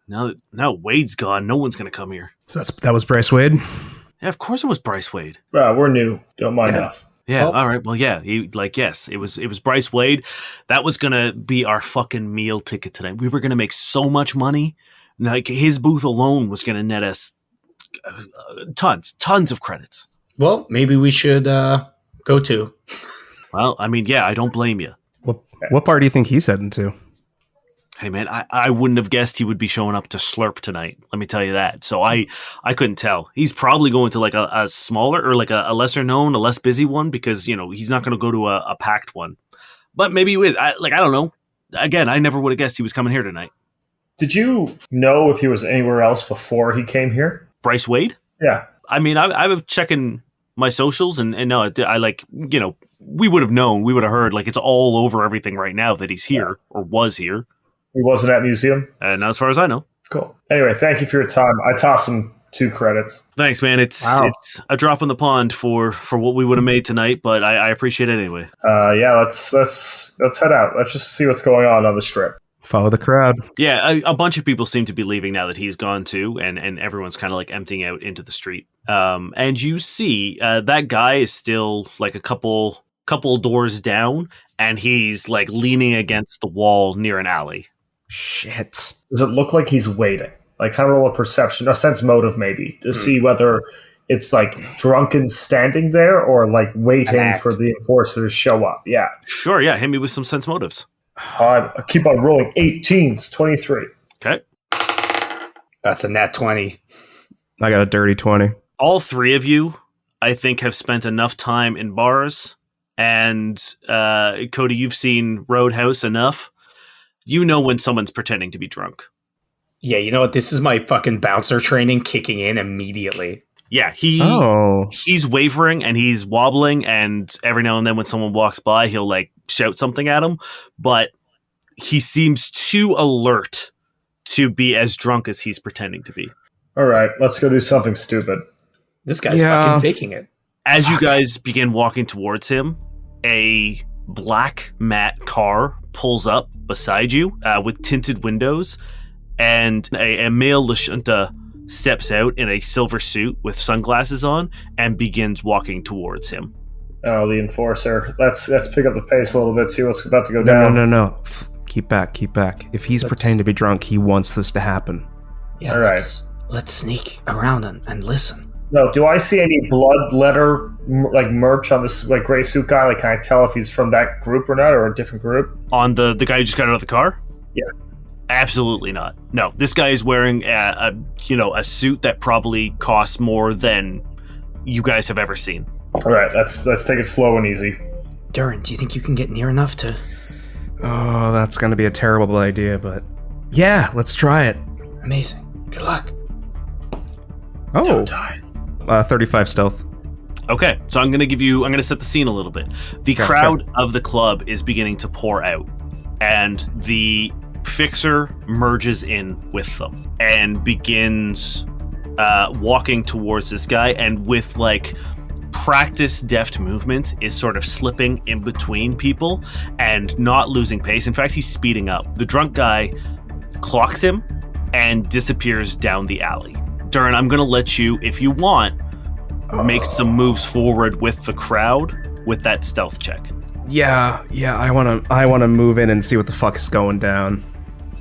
now Wade's gone, no one's going to come here. So that was Bryce Wade? Yeah, of course it was Bryce Wade. We're new. Don't mind us. Yeah, all right. Well, yeah, yes, it was Bryce Wade. That was going to be our fucking meal ticket tonight. We were going to make so much money. Like, his booth alone was going to net us tons of credits. Well, maybe we should go too. Well, I mean, yeah, I don't blame you. What bar do you think he's heading to? Hey, man, I wouldn't have guessed he would be showing up to Slurp tonight. Let me tell you that. So I couldn't tell. He's probably going to like a smaller or like a lesser known, a less busy one because, he's not going to go to a packed one. But maybe I don't know. Again, I never would have guessed he was coming here tonight. Did you know if he was anywhere else before he came here? Bryce Wade? Yeah. I mean, I was checking my socials and no, we would have known. We would have heard. Like, it's all over everything right now that he's here or was here. He wasn't at museum? Not as far as I know. Cool. Anyway, thank you for your time. I tossed him 2 credits. Thanks, man. It's a drop in the pond for what we would have made tonight, but I appreciate it anyway. Yeah, let's head out. Let's just see what's going on the strip. Follow the crowd. Yeah, a bunch of people seem to be leaving now that he's gone too, and everyone's kind of like emptying out into the street. And you see that guy is still like a couple doors down, and he's like leaning against the wall near an alley. Shit. Does it look like he's waiting? Like, kind of roll a perception, a sense motive maybe, to see whether it's like drunken standing there or like waiting for the enforcer to show up. Yeah. Sure, yeah. Hit me with some sense motives. I keep on rolling 18s, 23. Okay. That's a nat 20. I got a dirty 20. All 3 of you, I think, have spent enough time in bars. And Cody, you've seen Roadhouse enough. You know when someone's pretending to be drunk. Yeah, you know what? This is my fucking bouncer training kicking in immediately. Yeah, he's wavering and he's wobbling, and every now and then when someone walks by, he'll like shout something at him, but he seems too alert to be as drunk as he's pretending to be. All right, let's go do something stupid. This guy's fucking faking it. As you guys begin walking towards him, a black matte car pulls up beside you with tinted windows, and a male Lashunta steps out in a silver suit with sunglasses on and begins walking towards him. Oh, the enforcer. Let's pick up the pace a little bit, see what's about to go down. No. Keep back. If he's pretending to be drunk, he wants this to happen. Yeah, all right. Let's sneak around and listen. No, do I see any blood letter like merch on this like gray suit guy? Like, can I tell if he's from that group or not, or a different group? On the guy who just got out of the car? Yeah. Absolutely not. No, this guy is wearing a suit that probably costs more than you guys have ever seen. All right, let's take it slow and easy. Durrin, do you think you can get near enough to? Oh, that's going to be a terrible idea, but yeah, let's try it. Amazing. Good luck. Oh, Don't die. 35 stealth. Okay, so I'm going to set the scene a little bit. The crowd of the club is beginning to pour out, and the fixer merges in with them and begins walking towards this guy, and with like practiced deft movement is sort of slipping in between people and not losing pace. In fact, he's speeding up. The drunk guy clocks him and disappears down the alley. Durrin, I'm going to let you, if you want, make some moves forward with the crowd with that stealth check. Yeah, I want to move in and see what the fuck is going down.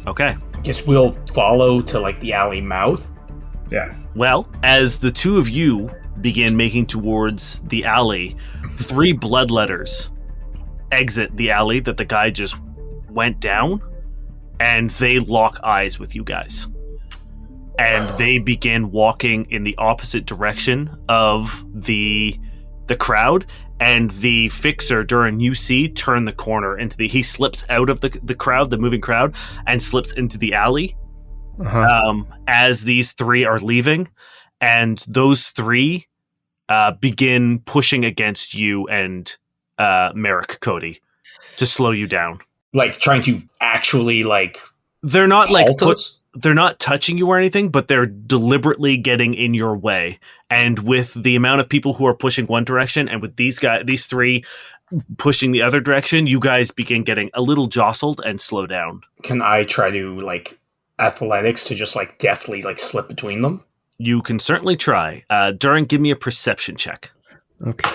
Okay. Guess we'll follow to like the alley mouth. Yeah. Well, as the two of you begin making towards the alley, 3 bloodletters exit the alley that the guy just went down, and they lock eyes with you guys. And they begin walking in the opposite direction of the crowd, and the fixer, Durrin, you see, turn the corner into he slips out of the crowd, the moving crowd, and slips into the alley as these 3 are leaving, and those 3 begin pushing against you and Merrick, Cody, to slow you down. Like trying to actually they're not halt us? They're not touching you or anything, but they're deliberately getting in your way. And with the amount of people who are pushing one direction, and with these 3 pushing the other direction, you guys begin getting a little jostled and slow down. Can I try to athletics to just deftly slip between them? You can certainly try. Durrin, give me a perception check. Okay.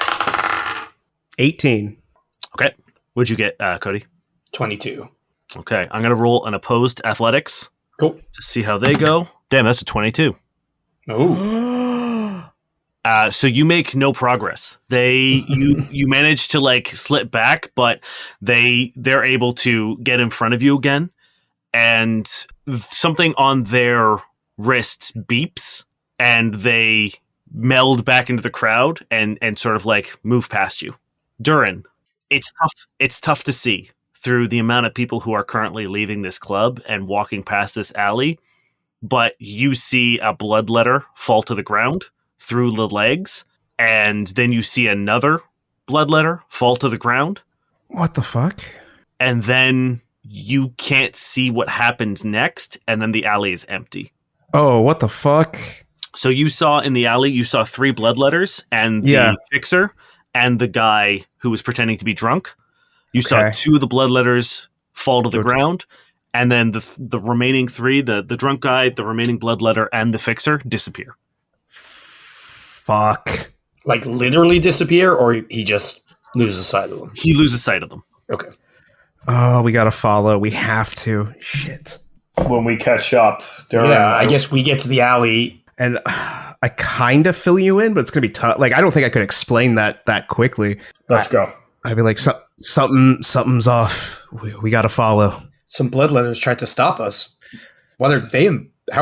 18. Okay. What'd you get, Cody? 22. Okay. I'm going to roll an opposed athletics. Cool. To see how they go. Damn, that's a 22. Oh. So you make no progress. You manage to slip back, but they're able to get in front of you again, and something on their wrist beeps, and they meld back into the crowd and sort of move past you. Durrin, it's tough to see through the amount of people who are currently leaving this club and walking past this alley, but you see a bloodletter fall to the ground through the legs, and then you see another bloodletter fall to the ground. What the fuck? And then you can't see what happens next, and then the alley is empty. Oh, what the fuck? So you saw in the alley, you saw 3 bloodletters, and the fixer, and the guy who was pretending to be drunk. You saw 2 of the bloodletters fall to the ground, and then the remaining 3, the drunk guy, the remaining bloodletter, and the fixer disappear. Fuck. Literally disappear, or he just loses sight of them? He loses sight of them. Okay. Oh, we gotta follow. We have to. Shit. When we catch up, Durrin, I guess we get to the alley. And I kind of fill you in, but it's gonna be tough. I don't think I could explain that how let's go. I'd be like, something's off. We gotta follow. Some bloodletters tried to stop us. How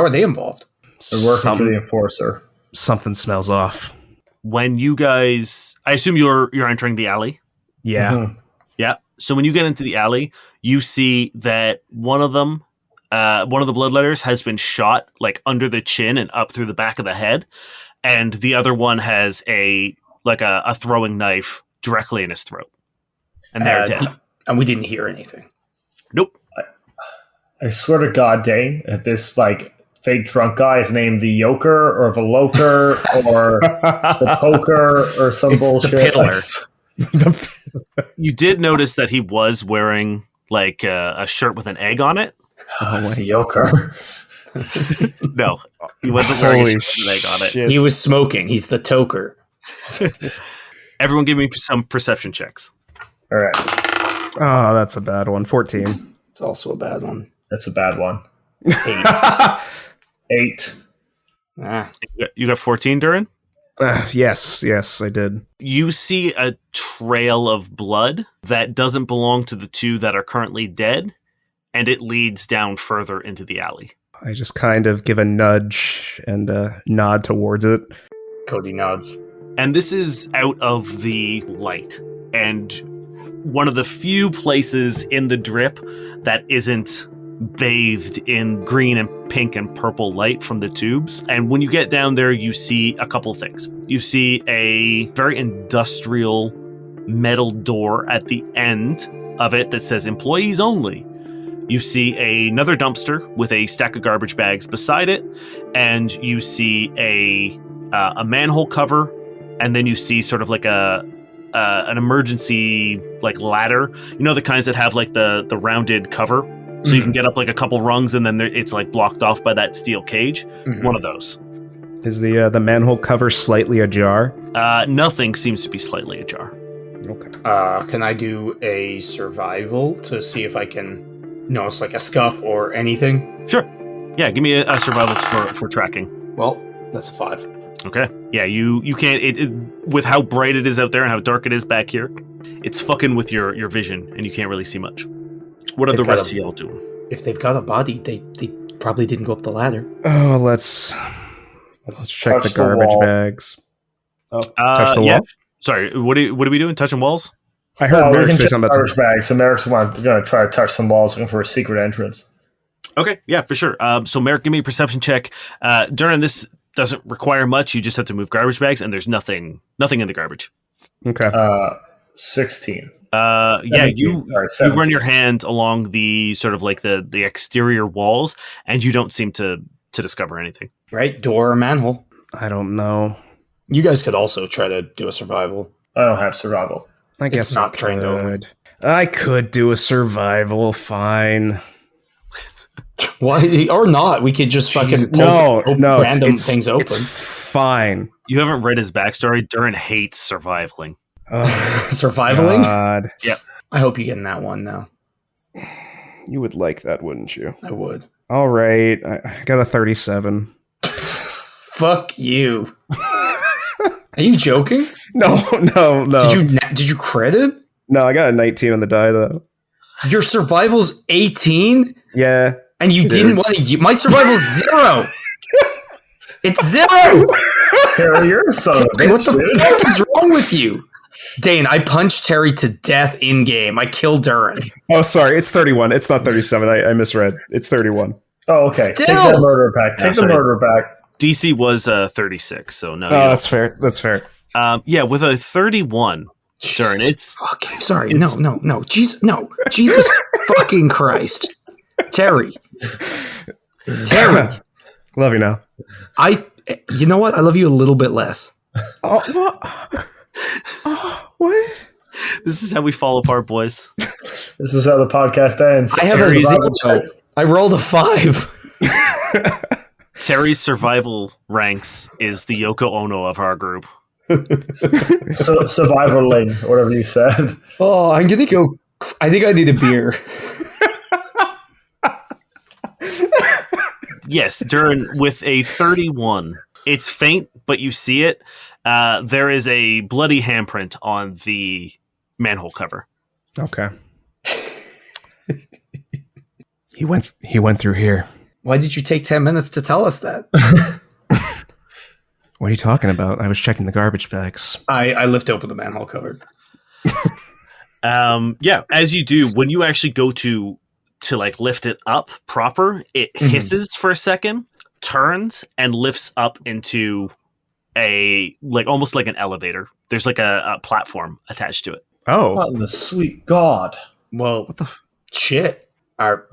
are they involved? They're working for the enforcer. Something smells off. When you guys, I assume you're entering the alley. Yeah. Mm-hmm. Yeah. So when you get into the alley, you see that one of the bloodletters has been shot under the chin and up through the back of the head, and the other one has a throwing knife directly in his throat, and they're dead. And we didn't hear anything. Nope. I swear to God, Dane, if this fake drunk guy is named the Yoker or Veloker or the Poker or some bullshit. You did notice that he was wearing a shirt with an egg on it. Oh, the Yoker. No, he wasn't wearing a shirt with an egg on it. He was smoking. He's the toker. Everyone give me some perception checks. All right. Oh, that's a bad one. 14. It's also a bad one. That's a bad one. 8. Ah. You got 14, Durrin? Yes, I did. You see a trail of blood that doesn't belong to the 2 that are currently dead, and it leads down further into the alley. I just kind of give a nudge and a nod towards it. Cody nods. And this is out of the light, and one of the few places in the drip that isn't bathed in green and pink and purple light from the tubes. And when you get down there, you see a couple things. You see a very industrial metal door at the end of it that says employees only. You see another dumpster with a stack of garbage bags beside it, and you see a manhole cover, and then you see sort of an emergency ladder. You know, the kinds that have the rounded cover. So you can get up a couple rungs, and then it's blocked off by that steel cage. Mm-hmm. One of those. Is the manhole cover slightly ajar? Nothing seems to be slightly ajar. Okay. Can I do a survival to see if I can notice a scuff or anything? Sure. Yeah, give me a survival for tracking. Well, That's a 5. Okay. Yeah, you can't. With how bright it is out there and how dark it is back here, it's fucking with your vision, and you can't really see much. What are the rest of y'all doing? If they've got a body, they probably didn't go up the ladder. Oh, let's check the garbage bags. Oh, touch the wall? Sorry, what are we doing? Touching walls? I heard Merrick say check something garbage about bags. So Merrick's going to try to touch some walls looking for a secret entrance. Okay, yeah, for sure. So Merrick, give me a perception check. Durrin, this doesn't require much. You just have to move garbage bags, and there's nothing in the garbage. Okay. 16. You run your hand along the sort of like the exterior walls, and you don't seem to discover anything. Right? Door or manhole? I don't know. You guys could also try to do a survival. I don't have survival. I guess It's not trained over. I could do a survival, fine. Why or not? We could just fucking random things open. It's fine. You haven't read his backstory. Durrin hates survivaling. Survivaling? God. Yep. I hope you get in that one now. You would like that, wouldn't you? I would. All right. I got a 37. Fuck you. Are you joking? No. Did you credit? No, I got a 19 on the die, though. Your survival's 18? Yeah. And you didn't want to... My survival's 0! It's 0! Terry, you're a son of a bitch, What the dude. fuck is wrong with you? Dane, I punched Terry to death in-game. I killed Durrin. Oh, sorry. It's 31. It's not 37. I misread. It's 31. Oh, okay. Still. Take that murderer back. Take the murderer back. DC was 36, so no. Oh, that's fair. That's fair. With a 31, Durrin, it's fucking sorry. No. Jesus, no. Jesus fucking Christ. Terry. Love you now. You know what? I love you a little bit less. Oh, what? Oh, what? This is how we fall apart, boys. This is how the podcast ends. I have Terry's a 0. I rolled a 5. Terry's survival ranks is the Yoko Ono of our group. Survivaling, whatever you said. Oh, I'm gonna go. I think I need a beer. Yes, Durrin, with a 31. It's faint, but you see it. There is a bloody handprint on the manhole cover. Okay. He went through here. Why did you take 10 minutes to tell us that? What are you talking about? I was checking the garbage bags. I lift open the manhole cover. As you do, when you actually go to like lift it up proper, it hisses for a second, turns, and lifts up into almost like an elevator. There's like a platform attached to it. Oh. What in the sweet God? Well, what the shit? Are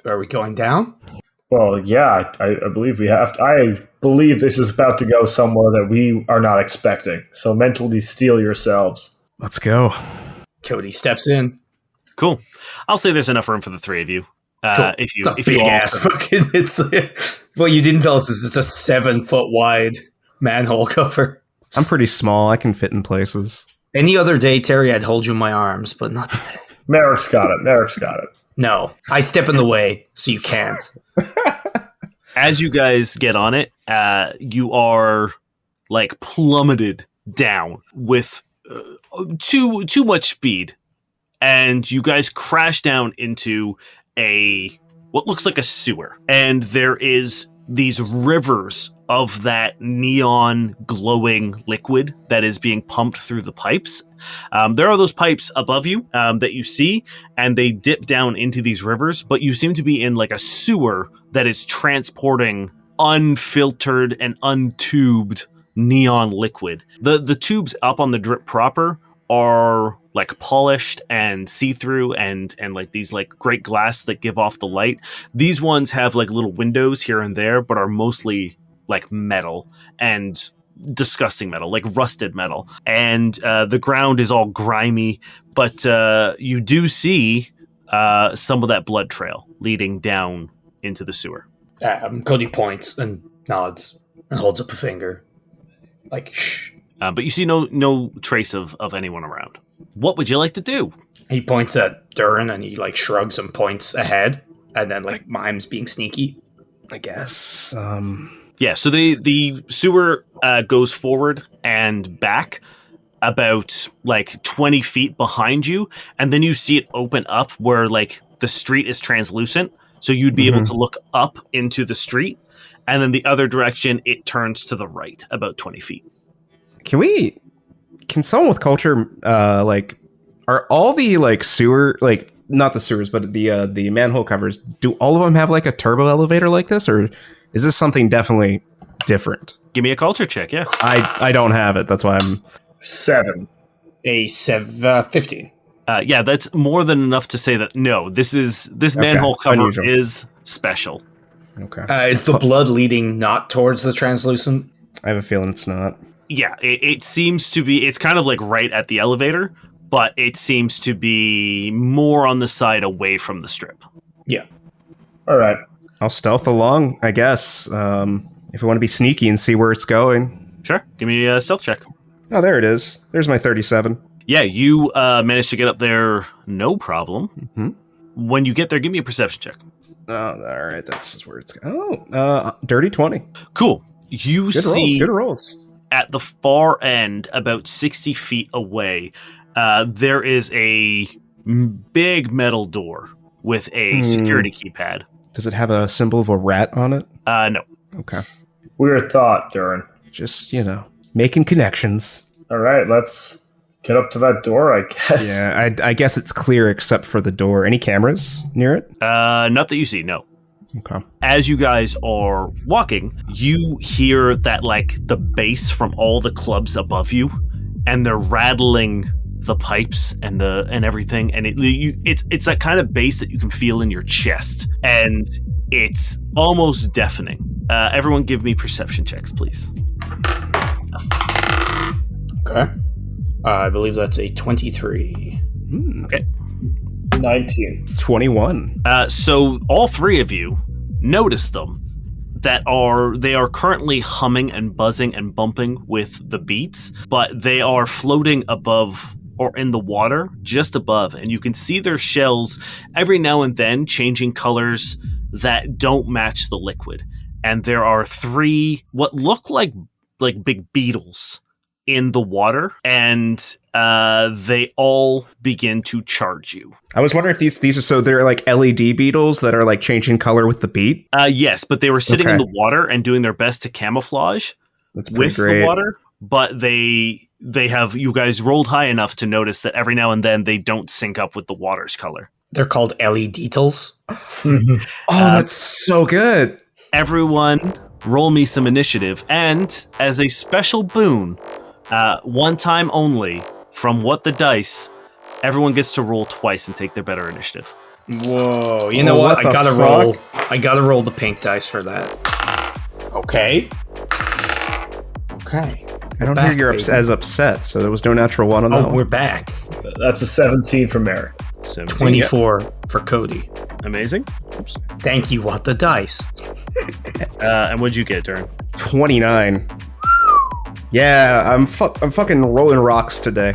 we going down? Well, yeah, I believe we have to. I believe this is about to go somewhere that we are not expecting. So mentally steel yourselves. Let's go. Cody steps in. Cool. I'll say there's enough room for the three of you. Cool. If you big all ass fucking. Well, you didn't tell us this is a 7-foot wide manhole cover. I'm pretty small. I can fit in places. Any other day, Terry, I'd hold you in my arms, but not today. Merrick's got it. No, I step in the way, so you can't. As you guys get on it, you are like plummeted down with too much speed, and you guys crash down into what looks like a sewer, and there is these rivers of that neon glowing liquid that is being pumped through the pipes. There are those pipes above you that you see, and they dip down into these rivers, but you seem to be in like a sewer that is transporting unfiltered and untubed neon liquid. The tubes up on the drip proper are like polished and see-through and like these like great glass that give off the light. These ones have like little windows here and there, but are mostly like metal and disgusting metal, like rusted metal. And the ground is all grimy, but you do see some of that blood trail leading down into the sewer. Cody points and nods and holds up a finger. Like, shh. But you see no trace of anyone around. What would you like to do? He points at Durrin and he like shrugs and points ahead and then like mimes being sneaky. I guess. Yeah, so the sewer goes forward and back about like 20 feet behind you, and then you see it open up where like the street is translucent, so you'd be able to look up into the street, and then the other direction it turns to the right about 20 feet. Can someone with culture like, are all the like sewer, like not the sewers but the manhole covers, do all of them have like a turbo elevator like this, or is this something definitely different? Give me a culture check. Yeah, I don't have it, that's why I'm 7. A 15. yeah, that's more than enough to say that no, this manhole cover Unusual. is special. okay. Is the blood leading not towards the translucent? I have a feeling it's not. Yeah, it seems to be. It's kind of like right at the elevator, but it seems to be more on the side away from the strip. Yeah. All right. I'll stealth along, I guess, if we want to be sneaky and see where it's going. Sure, give me a stealth check. Oh, there it is. There's my 37. Yeah, you managed to get up there, no problem. Mm-hmm. When you get there, give me a perception check. Oh, all right. This is where it's going. Oh, dirty 20. Cool. You Good rolls. see Good rolls. at the far end, about 60 feet away, there is a big metal door with a security keypad. Does it have a symbol of a rat on it? No. Okay. Weird thought, Durrin. Just, making connections. All right, let's get up to that door, I guess. Yeah, I guess it's clear except for the door. Any cameras near it? Not that you see, no. Okay. As you guys are walking, you hear that like the bass from all the clubs above you, and they're rattling the pipes and everything, and it's that kind of bass that you can feel in your chest, and it's almost deafening. Everyone, give me perception checks, please. Okay. I believe that's a 23. Okay. 19. 21. So all three of you notice them they are currently humming and buzzing and bumping with the beats, but they are floating above or in the water just above, and you can see their shells every now and then changing colors that don't match the liquid. And there are 3 what look like big beetles in the water, and they all begin to charge you. I was wondering if these are, so they're like LED beetles that are like changing color with the beat? Yes, but they were sitting in Okay. the water and doing their best to camouflage That's pretty with great. the water, but they have, you guys rolled high enough to notice that every now and then they don't sync up with the water's color. They're called LED-tals. Oh, that's so good. Everyone, roll me some initiative, and as a special boon, one time only, from What the Dice, everyone gets to roll twice and take their better initiative. Whoa! You know Oh, what? what I the gotta fuck? roll. I gotta roll the pink dice for that. Okay. Okay. I don't We're hear you're back, as upset, so there was no natural one on that Oh, one. we're back. That's a 17 for Merrick. 17. 24 for Cody. Amazing. Thank you, What the Dice. And what'd you get, Durrin? 29. Yeah, I'm fucking rolling rocks today.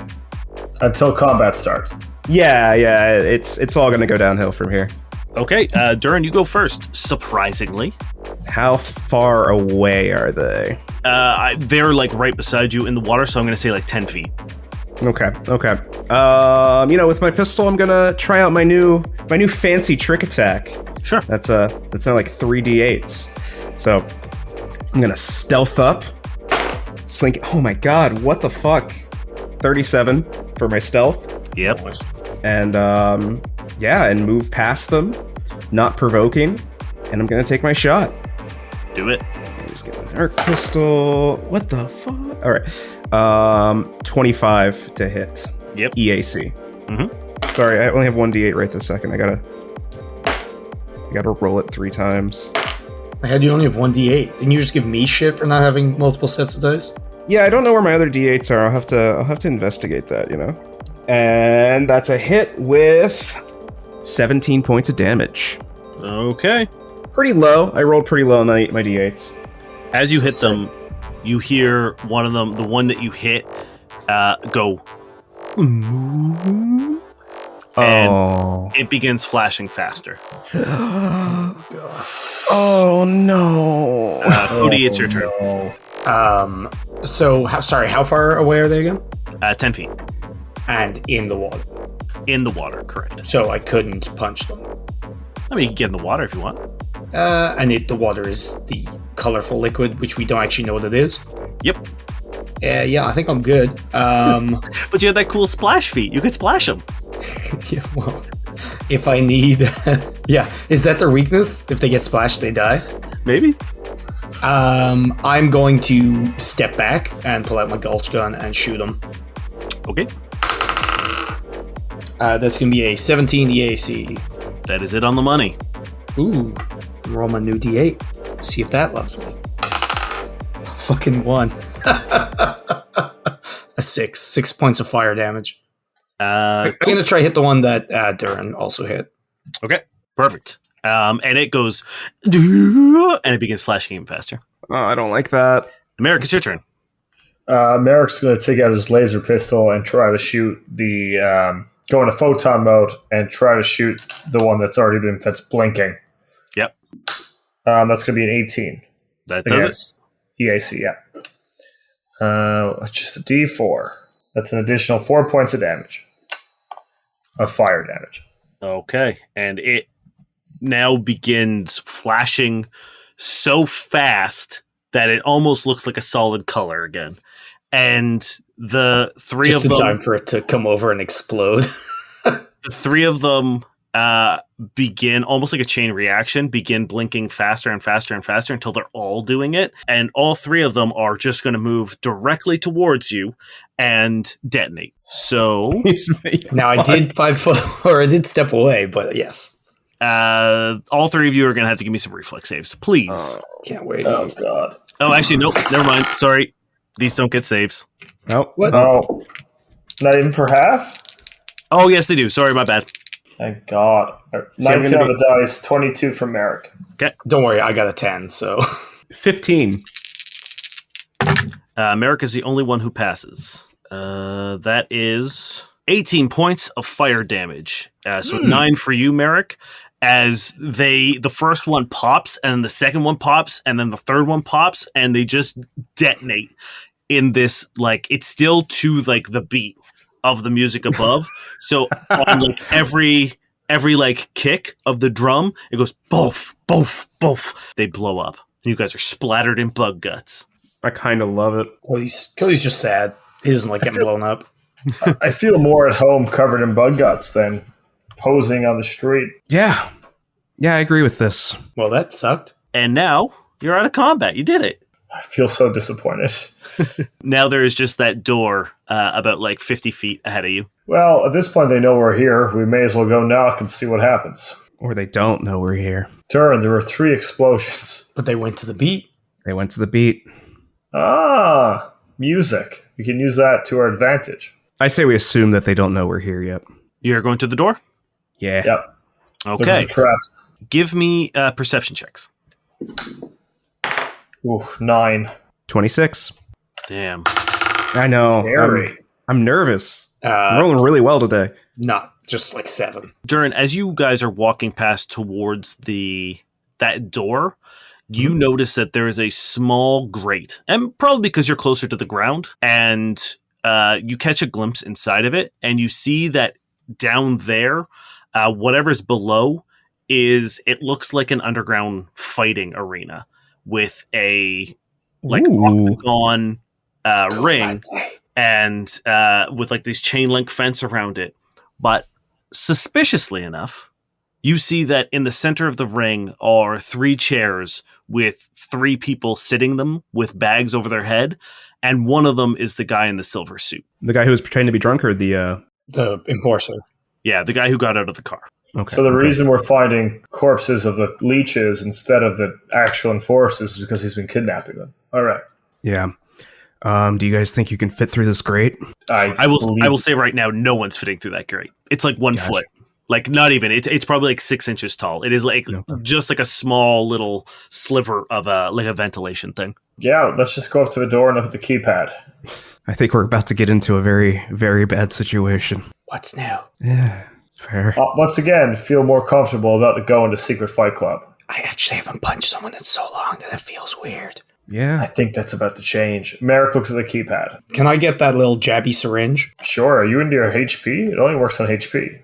Until combat starts. Yeah, it's all gonna go downhill from here. Okay, Durrin, you go first, surprisingly. How far away are they? They're like right beside you in the water, so I'm going to say like 10 feet. Okay. With my pistol, I'm gonna try out my new fancy trick attack. Sure. That's now like 3d8s. So I'm gonna stealth up, slink. Oh my god, what the fuck? 37 for my stealth, Yep. and and move past them, not provoking, and I'm gonna take my shot. Do it. I'm just getting an arc pistol. What the fuck? All right, 25 to hit. Yep. EAC. Mhm. Sorry, I only have 1d8 right this second. I gotta roll it 3 times. I had you only have 1d8. Didn't you just give me shit for not having multiple sets of dice? Yeah, I don't know where my other d8s are. I'll have to investigate that. And that's a hit with 17 points of damage. Okay. Pretty low. I rolled pretty low on my d8s. As you hit them, you hear one of them, the one that you hit, go. Oh. It begins flashing faster. Oh no. Cody, it's your turn. No. So, how far away are they again? 10 feet. And in the water. In the water, correct. So I couldn't punch them. I mean, you can get in the water if you want. And the water is the colorful liquid, which we don't actually know what it is. Yep. Yeah, I think I'm good. But you have that cool splash feat. You could splash them. Yeah, well, if I need... yeah, is that their weakness? If they get splashed, they die? Maybe. I'm going to step back and pull out my Gulch gun and shoot them. Okay. That's going to be a 17 EAC. That is it on the money. Ooh, roll my new D8. See if that loves me. Fucking 1. A 6. 6 points of fire damage. I'm going to try hit the one that Durrin also hit. Okay, perfect. And it goes, and it begins flashing even faster. Oh, I don't like that. Merrick, it's your turn. Merrick's going to take out his laser pistol and try to shoot go into photon mode and try to shoot the one that's blinking. Yep. That's going to be an 18. That does it. EAC, yeah. Just a D4. That's an additional 4 points of damage. Of fire damage. Okay, and it now begins flashing so fast that it almost looks like a solid color again. And the three Just of in them... time for it to come over and explode. The three of them begin, almost like a chain reaction, begin blinking faster and faster and faster until they're all doing it. And all three of them are just going to move directly towards you and detonate. So Now, I did 5 foot, or I did step away, but yes. all three of you are going to have to give me some reflex saves, please. Can't wait. Oh, God. Oh, actually, nope. Never mind. Sorry. These don't get saves. Nope. What? Oh. Not even for half? Oh, yes, they do. Sorry, my bad. Thank God. I'm 19 gonna on the dice, 22 from Merrick. Okay. Don't worry, I got a 10, so... 15. Merrick is the only one who passes. That is 18 points of fire damage. So 9 for you, Merrick. As the first one pops, and the second one pops, and then the third one pops, and they just detonate in this, like, it's still to, like, the beat of the music above. So on, like, every like kick of the drum, it goes boof, boof, boof. They blow up. You guys are splattered in bug guts. I kind of love it. Cody's just sad. He doesn't like getting blown up. I feel more at home covered in bug guts than posing on the street. Yeah. Yeah, I agree with this. Well, that sucked. And now you're out of combat. You did it. I feel so disappointed. Now there is just that door about like 50 feet ahead of you. Well, at this point, they know we're here. We may as well go knock and see what happens. Or they don't know we're here. Durrin, there were 3 explosions. But they went to the beat. They went to the beat. Ah, music. We can use that to our advantage. I say we assume that they don't know we're here yet. You're going to the door? Yeah. Yep. Look Okay. at the traps. Give me perception checks. Ooh, 9. 26. Damn. I know. Scary. I'm nervous. I'm rolling really well today. Not just like 7. Durrin, as you guys are walking past towards that door, you notice that there is a small grate, and probably because you're closer to the ground, and you catch a glimpse inside of it, and you see that down there, whatever's below it looks like an underground fighting arena with a octagon ring and with like this chain link fence around it. But suspiciously enough, you see that in the center of the ring are 3 chairs with 3 people sitting them with bags over their head, and one of them is the guy in the silver suit. The guy who was pretending to be drunk, or the enforcer. Yeah, the guy who got out of the car. Okay. So the reason we're finding corpses of the leeches instead of the actual enforcers is because he's been kidnapping them. All right. Yeah. Do you guys think you can fit through this grate? I will say right now, no one's fitting through that grate. It's like 1 Gotcha. foot. Like, not even. It's probably like 6 inches tall. It is like just like a small little sliver of a ventilation thing. Yeah, let's just go up to the door and look at the keypad. I think we're about to get into a very, very bad situation. What's new? Yeah. Fair. Once again, feel more comfortable about to go into Secret Fight Club. I actually haven't punched someone in so long that it feels weird. I Yeah. think that's about to change. Merrick looks at the keypad. Can I get that little jabby syringe? Sure, are you into your HP? It only works on HP.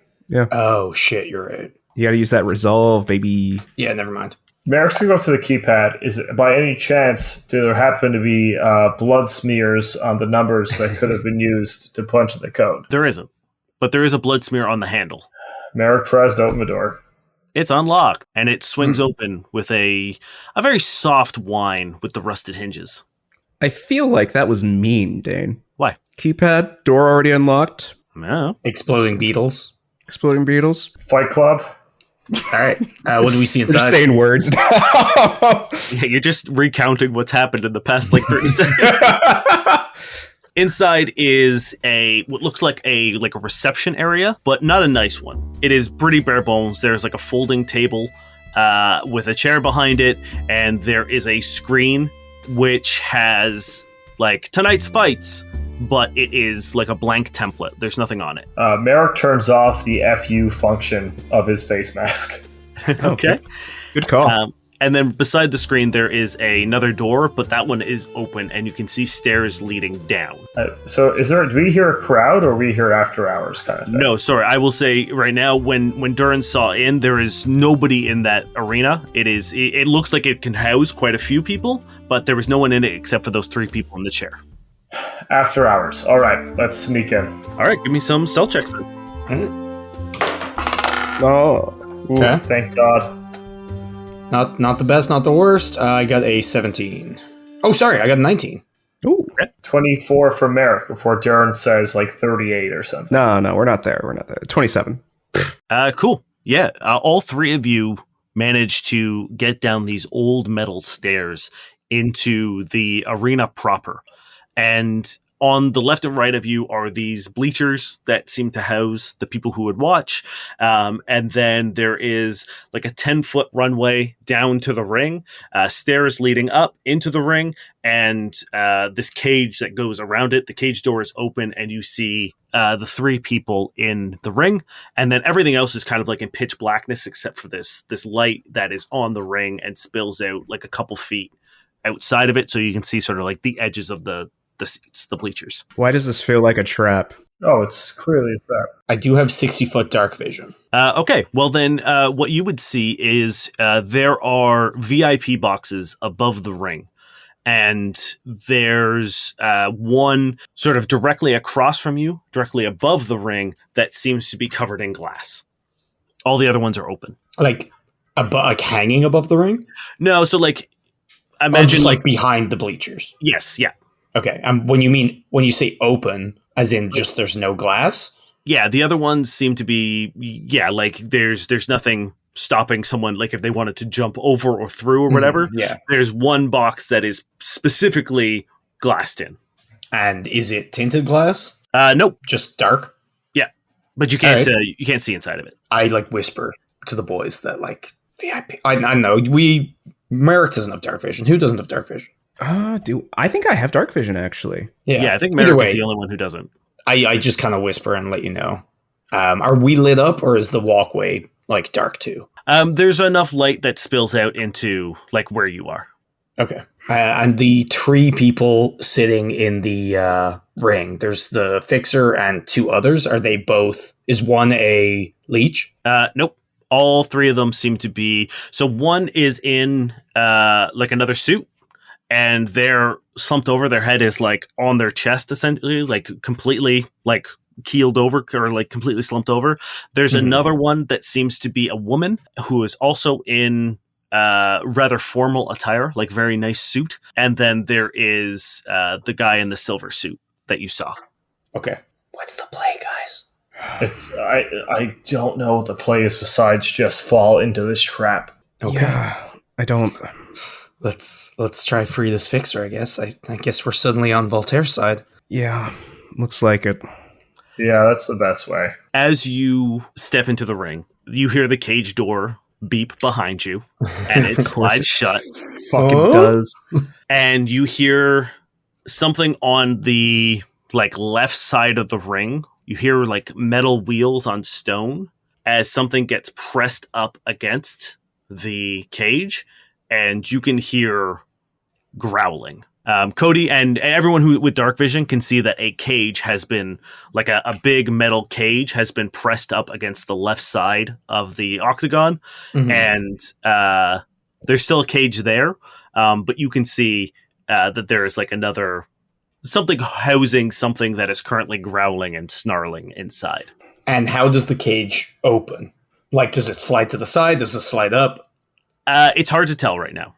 Oh, shit, you're right. You gotta use that resolve, baby. Yeah, never mind. Merrick's going to go up to the keypad. Is it, by any chance, do there happen to be blood smears on the numbers that could have been used to punch in the code? There isn't, but there is a blood smear on the handle. Merrick tries to open the door. It's unlocked, and it swings open with a very soft whine with the rusted hinges. I feel like that was mean, Dane. Why? Keypad, door already unlocked. No. Exploding beetles. Exploding beetles. Fight Club. All right. What do we see We're just inside? saying words. Yeah, you're just recounting what's happened in the past like 30 seconds. Inside is what looks like a reception area, but not a nice one. It is pretty bare bones. There's like a folding table with a chair behind it, and there is a screen which has like tonight's fights, but it is like a blank template. There's nothing on it. Merrick turns off the FU function of his face mask. Okay. Good call. And then beside the screen, there is another door, but that one is open, and you can see stairs leading down. So do we hear a crowd, or we hear after hours kind of thing? No, sorry. I will say right now, when Durrin saw in, there is nobody in that arena. It looks like it can house quite a few people, but there was no one in it except for those 3 people in the chair. After hours. All right, let's sneak in. All right, give me some stealth checks then. Oh. Okay. Thank God. Not the best, not the worst. I got a 17. Oh, sorry, I got a 19. Ooh. 24 for Merrick before Durrin says like 38 or something. No, we're not there. We're not there. 27. Cool. Yeah, all 3 of you managed to get down these old metal stairs into the arena proper. And on the left and right of you are these bleachers that seem to house the people who would watch. And then there is like a 10-foot runway down to the ring, stairs leading up into the ring, and this cage that goes around it. The cage door is open, and you see the 3 people in the ring. And then everything else is kind of like in pitch blackness, except for this light that is on the ring and spills out like a couple feet outside of it. So you can see sort of like the edges of the seats, the bleachers. Why does this feel like a trap? Oh, it's clearly a trap. I do have 60-foot dark vision. Okay, well then what you would see is there are VIP boxes above the ring. And there's one sort of directly across from you, directly above the ring, that seems to be covered in glass. All the other ones are open. Like hanging above the ring? No, so like Imagine imagine like behind the bleachers. yes, yeah. Okay. When you say open, as in just there's no glass? Yeah, the other ones seem to be like there's nothing stopping someone, like if they wanted to jump over or through or whatever. Yeah. There's one box that is specifically glassed in. And is it tinted glass? Nope. Just dark? Yeah. But you can't All you can't see inside of it. I like whisper to the boys that like VIP. I know Merrick doesn't have dark vision. Who doesn't have dark vision? I think I have dark vision actually. Yeah, I think Either Merrick way, is the only one who doesn't. I just kind of whisper and let you know. Are we lit up, or is the walkway like dark too? There's enough light that spills out into like where you are. Okay. And the 3 people sitting in the ring, there's the fixer and 2 others. Are they both? Is one a leech? Nope. All 3 of them seem to be. So one is in like another suit, and they're slumped over. Their head is like on their chest, essentially, like completely like keeled over or like completely slumped over. There's another one that seems to be a woman who is also in rather formal attire, like very nice suit. And then there is the guy in the silver suit that you saw. Okay. What's the play, guys? I don't know what the play is besides just fall into this trap. Okay. Yeah, I don't. Let's try free this fixer, I guess. I guess we're suddenly on Voltaire's side. Yeah, looks like it. Yeah, that's the best way. As you step into the ring, you hear the cage door beep behind you, and it slides shut. Fucking does. And you hear something on the like left side of the ring. You hear like metal wheels on stone, as something gets pressed up against the cage, and you can hear growling. Cody and everyone who with dark vision can see that a cage has been, like a big metal cage has been pressed up against the left side of the octagon, and there's still a cage there, but you can see that there is like another something housing something that is currently growling and snarling inside. And how does the cage open? Like, does it slide to the side? Does it slide up? It's hard to tell right now.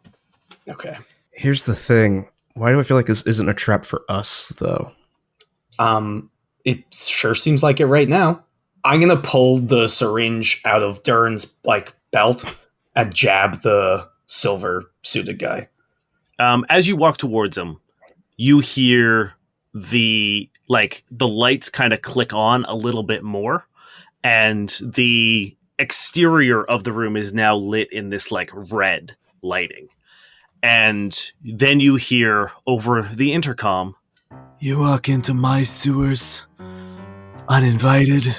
Okay. Here's the thing. Why do I feel like this isn't a trap for us, though? It sure seems like it right now. I'm gonna pull the syringe out of Durrin's belt and jab the silver suited guy. As you walk towards him, you hear the lights kind of click on a little bit more, and the exterior of the room is now lit in this like red lighting. And then you hear over the intercom, "You walk into my sewers, uninvited,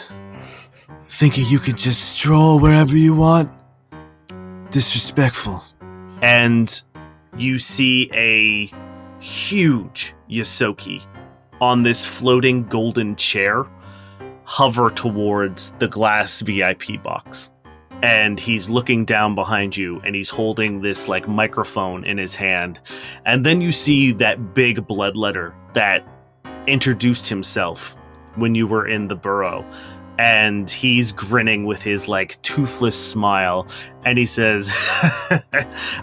thinking you could just stroll wherever you want. Disrespectful." And you see a huge Yosoki on this floating golden chair hover towards the glass VIP box. And he's looking down behind you, and he's holding this like microphone in his hand. And then you see that big bloodletter that introduced himself when you were in the burrow. And he's grinning with his like toothless smile. And he says,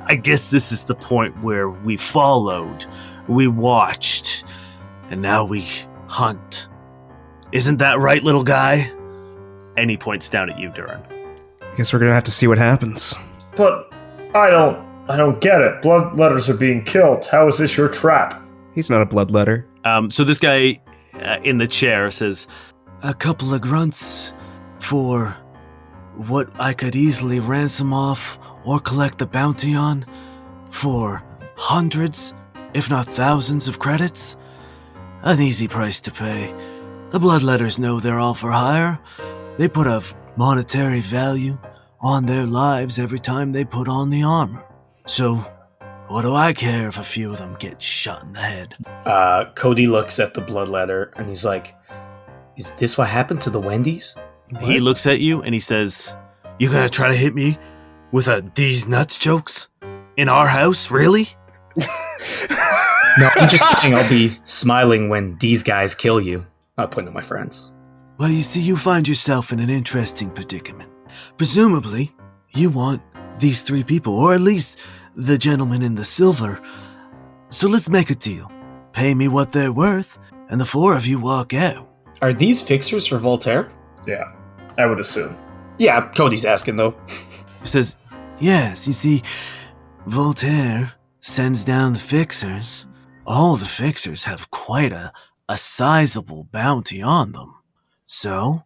"I guess this is the point where we followed, we watched, and now we hunt. Isn't that right, little guy?" And he points down at you, Durrin. I guess we're gonna have to see what happens. But I don't get it. Bloodletters are being killed. How is this your trap? He's not a bloodletter. So this guy in the chair says, "A couple of grunts for what I could easily ransom off or collect the bounty on for hundreds, if not thousands of credits. An easy price to pay. The bloodletters know they're all for hire. They put a monetary value on their lives every time they put on the armor. So, what do I care if a few of them get shot in the head?" Cody looks at the bloodletter and he's like, "Is this what happened to the Wendy's?" He looks at you and he says, "You gonna try to hit me with a these nuts jokes? In our house, really?" No, I'm just saying I'll be smiling when these guys kill you. I'll point to my friends. Well, you see, you find yourself in an interesting predicament. Presumably, you want these three people, or at least the gentleman in the silver. So let's make a deal. Pay me what they're worth, and the four of you walk out. Are these fixers for Voltaire? Yeah, I would assume. Yeah, Cody's asking though. He says, "Yes, you see, Voltaire sends down the fixers. All the fixers have quite a sizable bounty on them. So,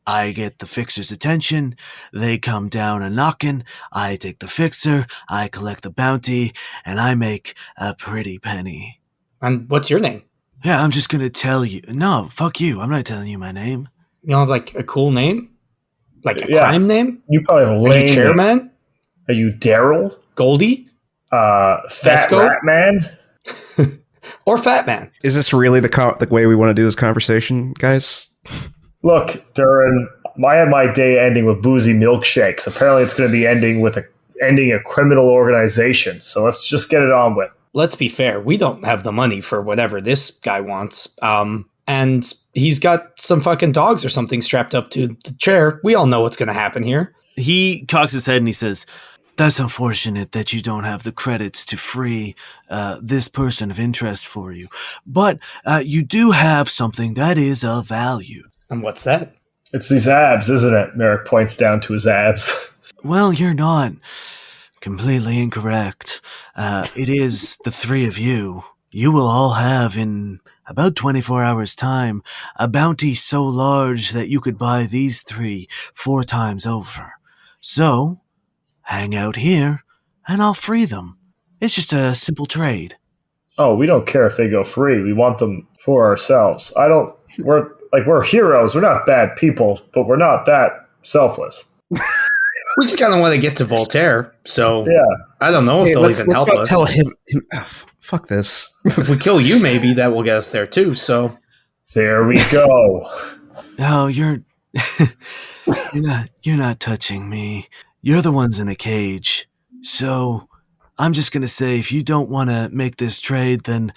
I get the fixer's attention, they come down a knocking, I take the fixer, I collect the bounty, and I make a pretty penny." And what's your name? Yeah, I'm just gonna tell you. No, fuck you. I'm not telling you my name. You don't have like a cool name? Like a Yeah. crime name? You probably have a Are lame you Chairman? Are you Daryl? Goldie? Fat Fesco? Rat Man? Or Fat Man? Is this really the way we want to do this conversation, guys? Look, Durrin, I had my day ending with boozy milkshakes. Apparently it's going to be ending a criminal organization. So let's just get it on with. Let's be fair. We don't have the money for whatever this guy wants. And he's got some fucking dogs or something strapped up to the chair. We all know what's going to happen here. he cocks his head and he says, "That's unfortunate that you don't have the credits to free this person of interest for you. But you do have something that is of value." And what's that? It's these abs, isn't it? Merrick points down to his abs. Well, you're not completely incorrect. It is the three of you. You will all have, in about 24 hours' time, a bounty so large that you could buy these three 4 times over. So, hang out here, and I'll free them. It's just a simple trade. Oh, we don't care if they go free. We want them for ourselves. We're heroes. We're not bad people, but we're not that selfless. We just kind of want to get to Voltaire, so Yeah. I don't know if they'll even help us. Tell him. Fuck this. If we kill you, maybe that will get us there too. So There we go. No, you're you're not touching me. You're the ones in a cage. So I'm just gonna say, if you don't want to make this trade, then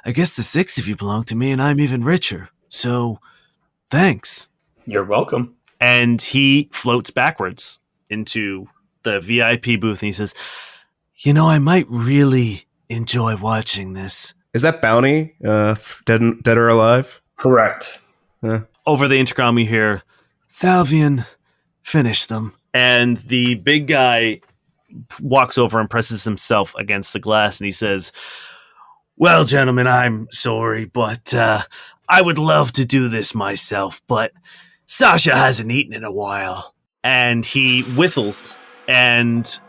I guess the 6 of you belong to me, and I'm even richer. So thanks. you're welcome. And he floats backwards into the VIP booth and he says, You know, I might really enjoy watching this. Is that Bounty dead or alive? Correct. over the intercom you hear, Salvian, finish them. and the big guy walks over and presses himself against the glass and he says, well, gentlemen, I'm sorry, but I would love to do this myself, but Sasha hasn't eaten in a while. And he whistles, and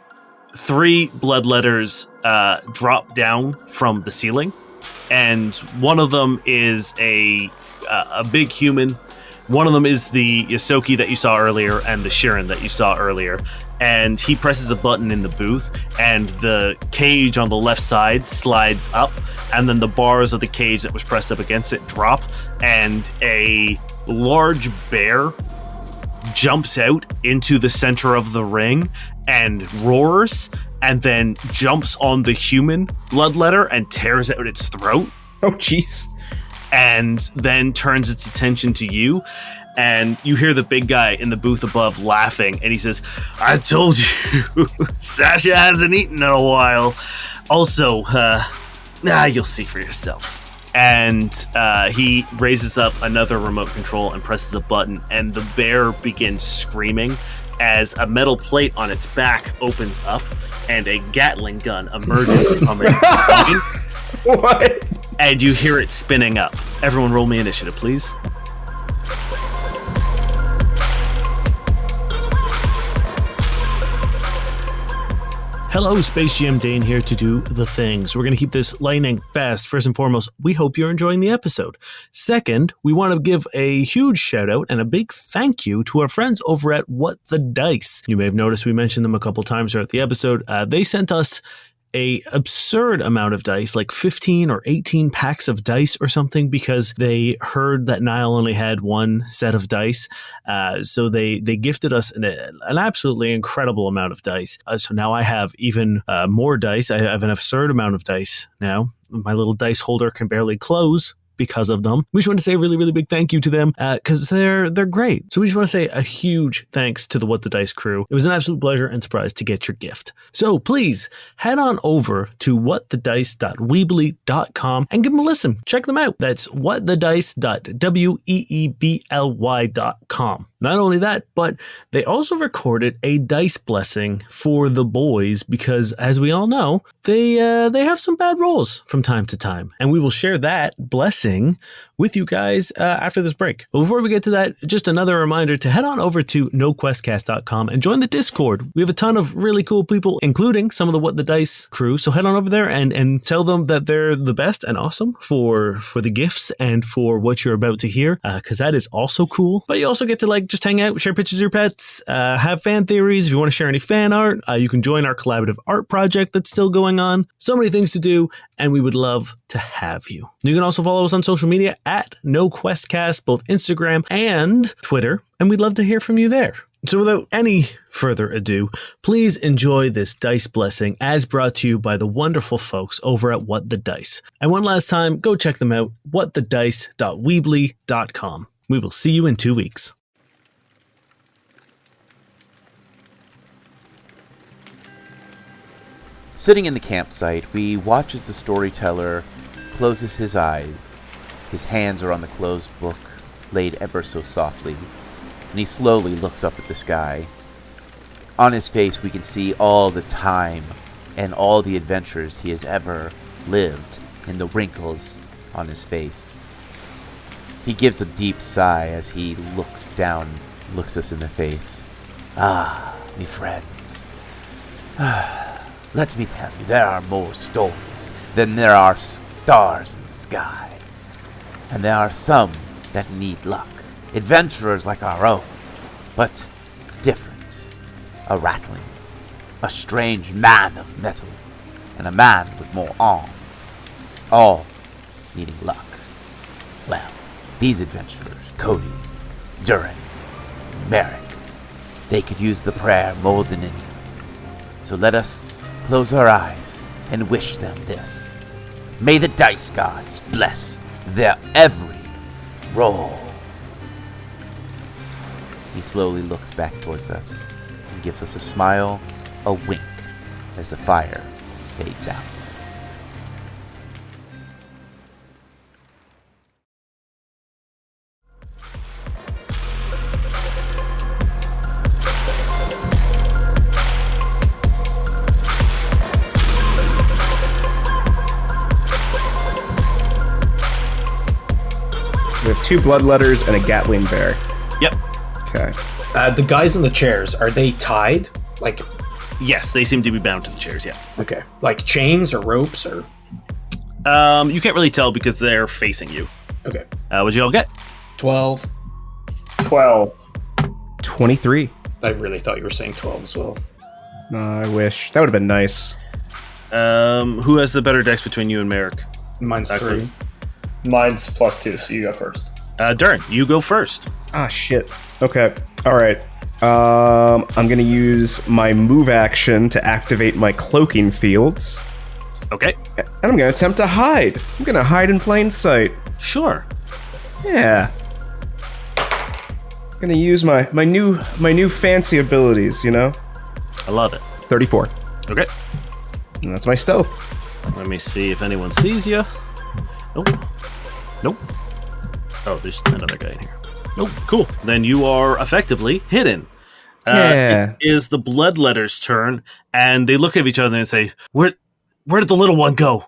3 blood letters drop down from the ceiling, and one of them is a big human. One of them is the Yosoki that you saw earlier and the Shirin that you saw earlier. And he presses a button in the booth, and the cage on the left side slides up, and then the bars of the cage that was pressed up against it drop, and a large bear jumps out into the center of the ring and roars, and then jumps on the human blood letter and tears out its throat. Oh, jeez. And then turns its attention to you, and you hear the big guy in the booth above laughing, and he says, I told you, Sasha hasn't eaten in a while. Also, you'll see for yourself. And he raises up another remote control and presses a button, and the bear begins screaming as a metal plate on its back opens up, and a Gatling gun emerges from its body. What? And you hear it spinning up. Everyone roll me initiative, please. Hello, Space GM Dane here to do the things. We're going to keep this lightning fast. First and foremost, we hope you're enjoying the episode. Second, we want to give a huge shout out and a big thank you to our friends over at What the Dice. You may have noticed we mentioned them a couple times throughout the episode. They sent us a absurd amount of dice, like 15 or 18 packs of dice or something, because they heard that Niall only had one set of dice. So they gifted us an absolutely incredible amount of dice. So now I have even more dice. I have an absurd amount of dice now. My little dice holder can barely close because of them. We just want to say a really, really big thank you to them because they're great. So we just want to say a huge thanks to the What the Dice crew. It was an absolute pleasure and surprise to get your gift. So please head on over to whatthedice.weebly.com and give them a listen. Check them out. That's whatthedice.weebly.com. Not only that, but they also recorded a dice blessing for the boys because, as we all know, they have some bad rolls from time to time. And we will share that blessing with you guys after this break. But before we get to that, just another reminder to head on over to noquestcast.com and join the Discord. We have a ton of really cool people, including some of the What the Dice crew. So head on over there and tell them that they're the best and awesome for the gifts and for what you're about to hear, because that is also cool. But you also get to just hang out, share pictures of your pets, have fan theories. If you want to share any fan art, you can join our collaborative art project that's still going on. So many things to do, and we would love to have you. You can also follow us on social media at NoQuestCast, both Instagram and Twitter, and we'd love to hear from you there. So without any further ado, please enjoy this dice blessing as brought to you by the wonderful folks over at What the Dice. And one last time, go check them out, whatthedice.weebly.com. We will see you in 2 weeks. Sitting in the campsite, we watch as the storyteller closes his eyes. His hands are on the closed book, laid ever so softly, and he slowly looks up at the sky. On his face we can see all the time and all the adventures he has ever lived in the wrinkles on his face. He gives a deep sigh as he looks down, looks us in the face. Ah, me friends. Let me tell you, there are more stories than there are stars in the sky. And there are some that need luck, adventurers like our own. But a rattling, a strange man of metal, and a man with more arms, all needing luck. Well, these adventurers, Cody, Durrin, Merrick, they could use the prayer more than any. So let us close our eyes and wish them this. May the dice gods bless their every roll. He slowly looks back towards us and gives us a smile, a wink, as the fire fades out. We have 2 bloodletters and a Gatling bear. Yep. Okay. The guys in the chairs, are they tied? Like, Yes, they seem to be bound to the chairs, yeah. okay, like chains or ropes or? You can't really tell because they're facing you. Okay, What'd you all get? 12. 12. 23. I really thought you were saying 12 as well. I wish. That would have been nice. Who has the better dex between you and Merrick? Mine's Exactly. 3. Mine's +2, so you go first. Durrin, you go first. Ah, shit. Okay. All right. I'm going to use my move action to activate my cloaking fields. Okay, And I'm going to attempt to hide. I'm going to hide in plain sight. sure. Yeah. I'm going to use my new fancy abilities, you know? I love it. 34. Okay, And that's my stealth. let me see if anyone sees you. Nope. Nope. Oh, there's another guy in here. Nope. Cool. Then you are effectively hidden. Yeah. It is the Bloodletter's turn, and they look at each other and say, Where did the little one go?"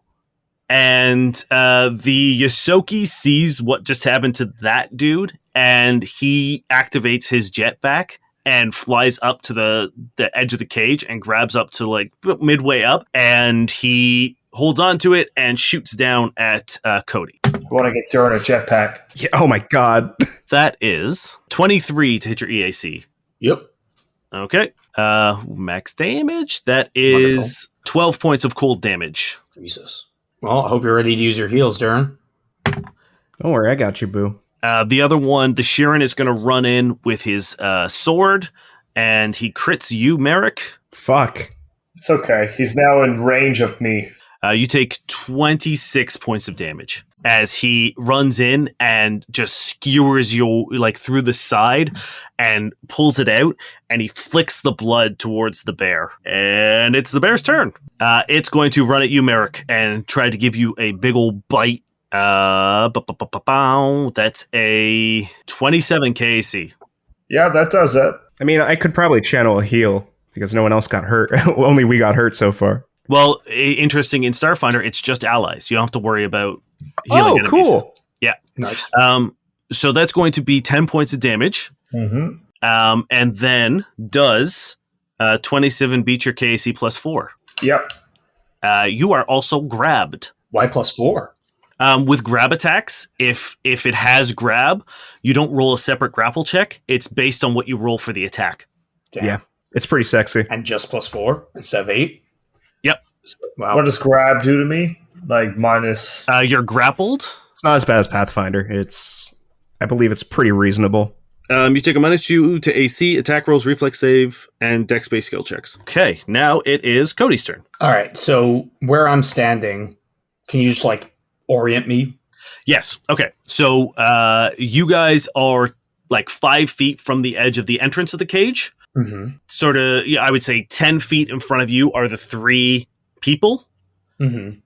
And the Yosoki sees what just happened to that dude, and he activates his jetpack and flies up to the edge of the cage and grabs up to like midway up, and he holds on to it and shoots down at Cody. I want to get Durrin a jetpack. Yeah. Oh my god. That is 23 to hit your EAC. Yep. Okay. Max damage. That is Wonderful. 12 points of cold damage. Jesus. Well, I hope you're ready to use your heals, Durrin. Don't worry, I got you, boo. The other one, the Sheeran, is going to run in with his sword, and he crits you, Merrick. Fuck. It's okay. He's now in range of me. You take 26 points of damage as he runs in and just skewers you like through the side and pulls it out, and he flicks the blood towards the bear. And it's the bear's turn. It's going to run at you, Merrick, and try to give you a big old bite. That's a 27 KAC. Yeah, that does it. I mean, I could probably channel a heal because no one else got hurt. Only we got hurt so far. Well, interesting, in Starfinder, it's just allies. You don't have to worry about healing enemies. Cool. Yeah. Nice. So that's going to be 10 points of damage. Mm-hmm. And then does 27 beat your KAC +4. Yep. You are also grabbed. Y +4. With grab attacks, if it has grab, you don't roll a separate grapple check. It's based on what you roll for the attack. Damn. Yeah. It's pretty sexy. And just +4 instead of 8. Yep. Wow. What does grab do to me? Like minus... You're grappled. It's not as bad as Pathfinder. I believe it's pretty reasonable. You take a -2 to AC, attack rolls, reflex save, and dex-based skill checks. Okay, now it is Cody's turn. All right. So where I'm standing, can you just like orient me? Yes. Okay. So you guys are like 5 feet from the edge of the entrance of the cage. Mm-hmm. Sort of, I would say 10 feet in front of you are the 3 people. Mm-hmm.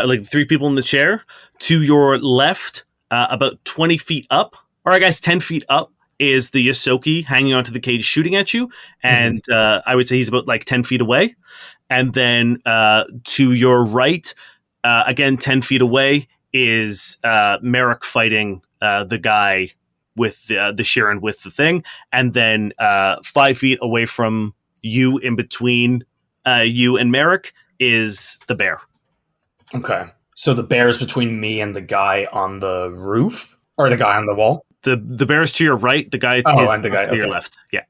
Like the 3 people in the chair. To your left, about 20 feet up, or I guess 10 feet up, is the Yosoki hanging onto the cage shooting at you. And I would say he's about like 10 feet away. And then to your right, again, 10 feet away, is Merrick fighting the guy with the Sheeran with the thing. And then 5 feet away from you, in between you and Merrick, is the bear. Okay. So the bear's between me and the guy on the roof? Or the guy on the wall? The bear's to your right, the guy Oh, is and the guy, to your okay. left. Yeah.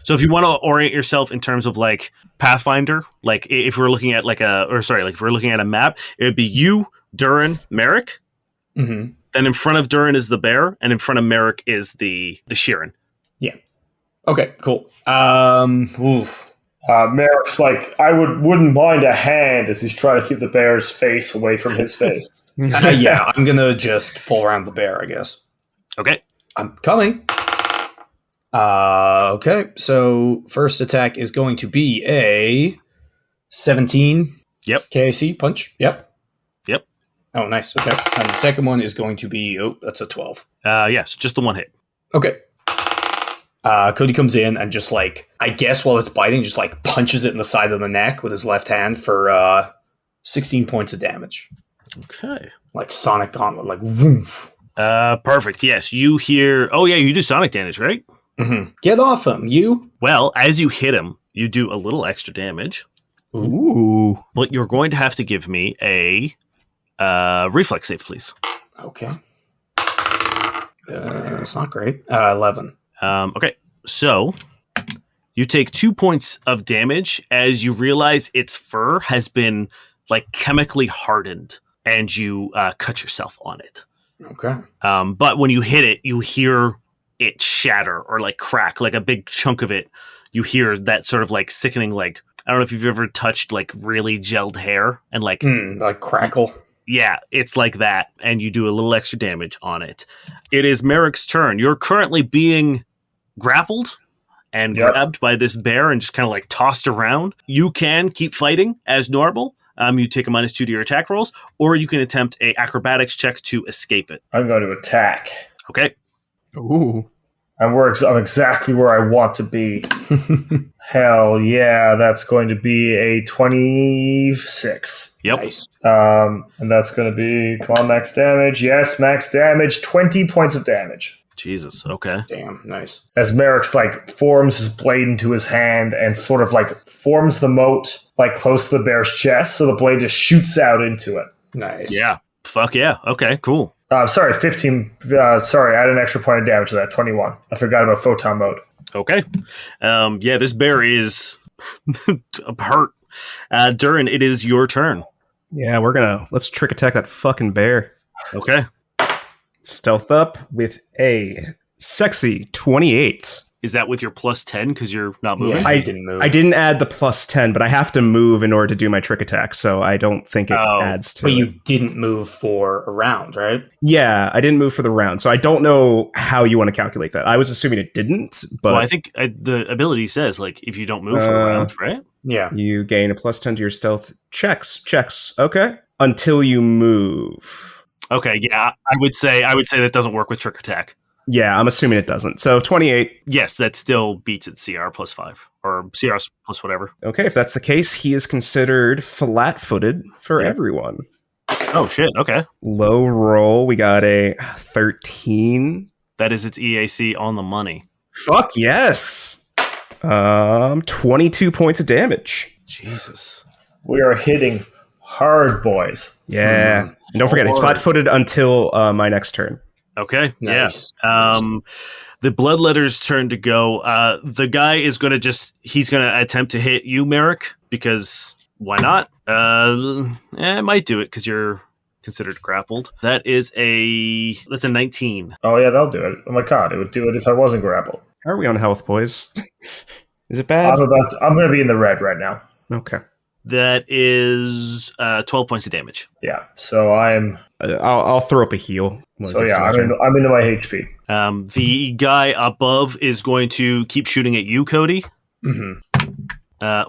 So if you want to orient yourself in terms of like Pathfinder, like if we're looking at like if we're looking at a map, it would be you, Durrin, Merrick. Mm-hmm. Then in front of Durrin is the bear, and in front of Merrick is the Sheeran. Yeah. Okay, cool. Oof. Merrick's like, I wouldn't mind a hand as he's trying to keep the bear's face away from his face. Yeah, I'm going to just pull around the bear, I guess. Okay. I'm coming. Okay, so first attack is going to be a 17. Yep. KAC punch. Yep. Yep. Oh, nice. Okay. And the second one is going to be, that's a 12. Yes, just the one hit. Okay. Cody comes in and just like, I guess while it's biting, just like punches it in the side of the neck with his left hand for 16 points of damage. Okay. Like Sonic Gauntlet, like woof. Perfect. Yes, you hear. Oh yeah, you do sonic damage, right? Mm-hmm. Get off him, you. Well, as you hit him, you do a little extra damage. Ooh. But you're going to have to give me a reflex save, please. Okay. It's not great. 11. Okay, so you take 2 points of damage as you realize its fur has been like chemically hardened, and you cut yourself on it. Okay. But when you hit it, you hear it shatter or like crack, like a big chunk of it. You hear that sort of like sickening, like, I don't know if you've ever touched like really gelled hair and like Crackle. Yeah, it's like that, and you do a little extra damage on it. It is Merrick's turn. You're currently being grappled and grabbed by this bear and just kind of like tossed around. You can keep fighting as normal. You take a -2 to your attack rolls, or you can attempt a acrobatics check to escape it. I'm going to attack. Okay. Ooh. I'm exactly where I want to be. Hell yeah, that's going to be a 26. Yep. Nice. And that's going to be, come on, max damage. Yes, max damage, 20 points of damage. Jesus. Okay. Damn. Nice. As Merrick's like forms his blade into his hand and sort of like forms the moat like close to the bear's chest, so the blade just shoots out into it. Nice. Yeah. Fuck yeah. Okay. Cool. Sorry, 15. Sorry, add an extra point of damage to that. 21. I forgot about photon mode. Okay. Yeah, this bear is hurt. Durrin, it is your turn. Yeah, let's trick attack that fucking bear. Okay. Stealth up with a sexy 28. Is that with your +10 because you're not moving? Yeah, I didn't move. I didn't add the +10, but I have to move in order to do my trick attack, so I don't think it adds to But it. you didn't move for a round, right? Yeah, I didn't move for the round, so I don't know how you want to calculate that. I was assuming it didn't, but Well, I think the ability says, like, if you don't move for a round, right? Yeah. you gain a +10 to your stealth checks. Okay. Until you move. Okay, yeah, I would say that doesn't work with trick attack. Yeah, I'm assuming it doesn't. So 28. Yes, that still beats its CR +5 or CR plus whatever. Okay, if that's the case, he is considered flat-footed for everyone. Oh shit! Okay, Low roll. We got a 13. that is its EAC on the money. Fuck yes. 22 points of damage. Jesus. We are hitting hard, boys. Yeah. And don't forget, he's flat-footed until my next turn. Okay. Nice. Yeah. The bloodletter's turn to go. The guy is going to he's going to attempt to hit you, Merrick, because why not? It might do it because you're considered grappled. That's a 19. Oh yeah, that'll do it. Oh my god, it would do it if I wasn't grappled. How are we on health, boys? Is it bad? I'm going to be in the red right now. Okay. That is 12 points of damage. Yeah, so I'm. I'll throw up a heal. So yeah, I'm into my HP. The guy above is going to keep shooting at you, Cody. Mm-hmm. That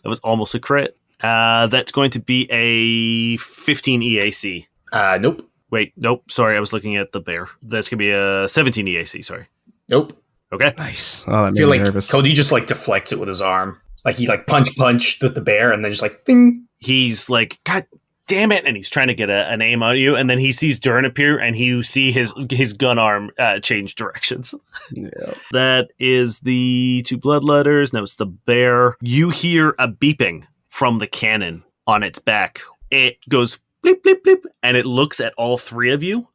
was almost a crit. That's going to be a 15 EAC. Nope. Wait, nope. Sorry, I was looking at the bear. That's going to be a 17 EAC. Sorry. Nope. Okay. Nice. Oh, that I made feel me like nervous. Cody just like deflects it with his arm. Like he like punched with the bear and then just like ding. He's like, God damn it. And he's trying to get an aim on you. And then he sees Durrin appear and you see his gun arm change directions. Yeah. That is the 2 bloodletters. Now it's the bear. You hear a beeping from the cannon on its back. It goes bleep, bleep, bleep. And it looks at all 3 of you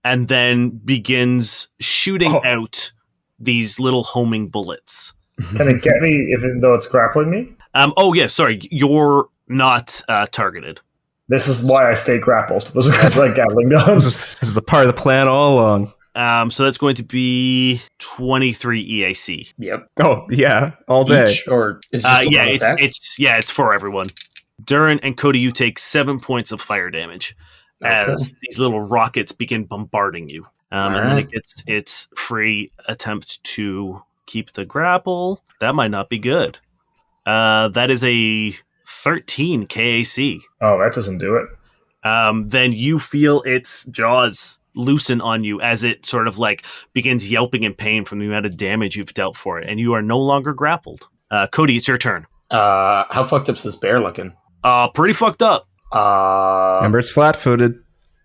and then begins shooting out these little homing bullets. Can it get me even though it's grappling me? Oh, yeah, sorry. You're not targeted. This is why I stay grappled. Was because like Gatling guns. This is a part of the plan all along. So that's going to be 23 EAC. Yep. Oh, yeah. All day. Each, or is it just Yeah, one attack? it's for everyone. Durrin and Cody, you take 7 points of fire damage as these little rockets begin bombarding you. And then it gets its free attempt to keep the grapple. That might not be good. That is a 13 KAC. Oh, that doesn't do it. Then you feel its jaws loosen on you as it sort of like begins yelping in pain from the amount of damage you've dealt for it, and you are no longer grappled. Cody, it's your turn. How fucked up's this bear looking? Pretty fucked up. Remember, it's flat-footed.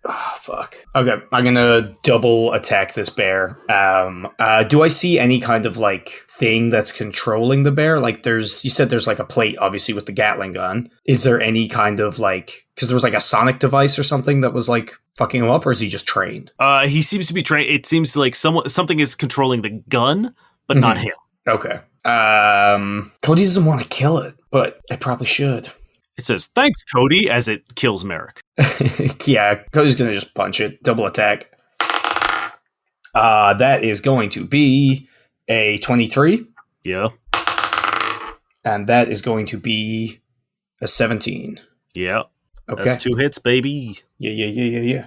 Oh, fuck. Okay, I'm gonna double attack this bear. Do I see any kind of like thing that's controlling the bear? Like you said there's like a plate, obviously, with the Gatling gun. Is there any kind of like, because there was like a sonic device or something that was like fucking him up, or is he just trained? He seems to be trained. It seems like something is controlling the gun, but not him. Okay. Cody doesn't want to kill it, but it probably should. It says, "Thanks, Cody," as it kills Merrick. Yeah, Cody's gonna just punch it. Double attack. That is going to be a 23. Yeah. And that is going to be a 17. Yeah. Okay. That's 2 hits, baby. Yeah.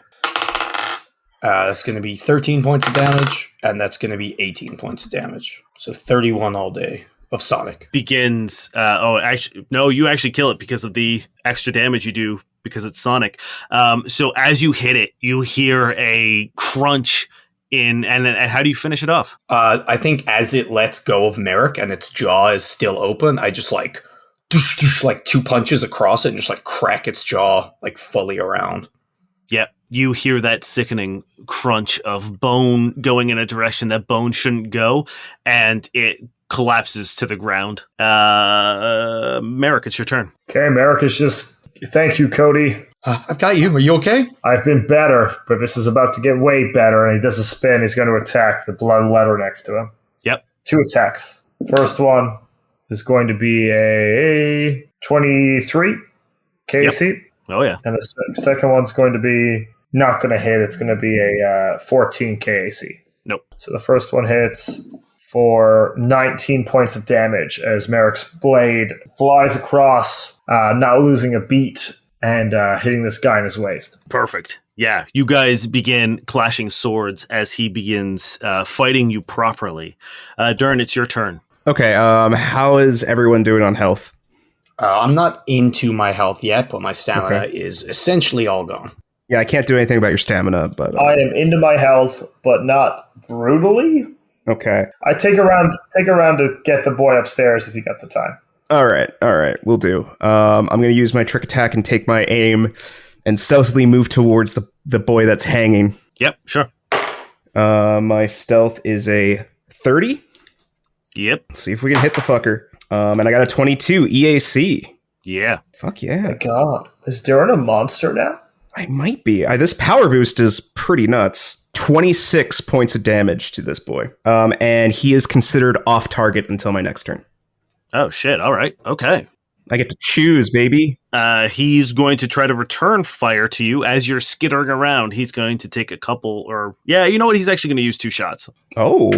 That's going to be 13 points of damage, and that's going to be 18 points of damage. So 31 all day of Sonic. Begins. Actually, no, you actually kill it because of the extra damage you do because it's Sonic. So as you hit it, you hear a crunch and how do you finish it off? I think as it lets go of Merrick and its jaw is still open, I just like 2 punches across it and just like crack its jaw like fully around. Yeah, you hear that sickening crunch of bone going in a direction that bone shouldn't go, and it collapses to the ground. Merrick, it's your turn. Okay, Merrick is just... Thank you, Cody. I've got you. Are you okay? I've been better, but this is about to get way better, and he does a spin. He's going to attack the blood letter next to him. Yep. 2 attacks. First one is going to be a 23 KC. Yep. Oh, yeah. And the second one's going to be not going to hit. It's going to be a 14 KAC. Nope. So the first one hits for 19 points of damage as Merrick's blade flies across, not losing a beat, and hitting this guy in his waist. Perfect. Yeah, you guys begin clashing swords as he begins fighting you properly. Durrin, it's your turn. Okay, how is everyone doing on health? I'm not into my health yet, but my stamina is essentially all gone. Yeah, I can't do anything about your stamina, but... I am into my health, but not brutally. Okay. I take a round to get the boy upstairs if you got the time. All right, we'll do. I'm going to use my trick attack and take my aim and stealthily move towards the boy that's hanging. Yep, sure. My stealth is a 30. Yep. Let's see if we can hit the fucker. And I got a 22 EAC. Yeah. Fuck yeah. My God. Is Durrin a monster now? I might be. This power boost is pretty nuts. 26 points of damage to this boy. And he is considered off target until my next turn. Oh, shit. All right. Okay. I get to choose, baby. He's going to try to return fire to you as you're skittering around. He's going to take a couple, or... Yeah, you know what? He's actually going to use 2 shots. Oh.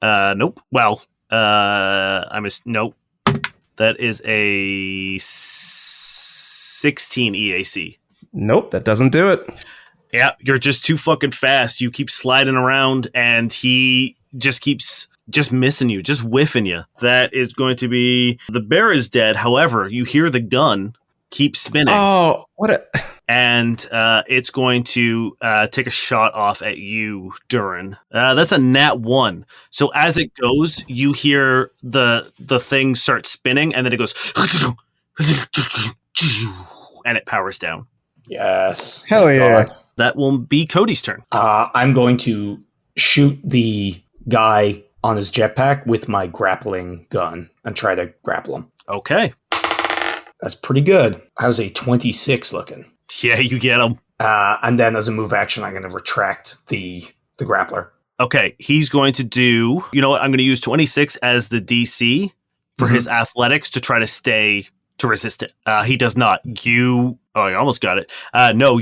Nope. Well, nope. That is a 16 EAC. Nope, that doesn't do it. Yeah, you're just too fucking fast. You keep sliding around, and he just keeps just missing you, just whiffing you. That is going to be... The bear is dead. However, you hear the gun keep spinning. Oh, what a... And it's going to take a shot off at you, Durrin. That's a nat 1. So as it goes, you hear the thing start spinning, and then it goes... and it powers down. Yes. Hell yeah. God. That will be Cody's turn. I'm going to shoot the guy on his jetpack with my grappling gun and try to grapple him. Okay. That's pretty good. How's a 26 looking? Yeah, you get him. And then as a move action, I'm going to retract the grappler. Okay, he's going to do, you know what, I'm going to use 26 as the DC for his athletics to try to resist it. He does not. You almost got it. No,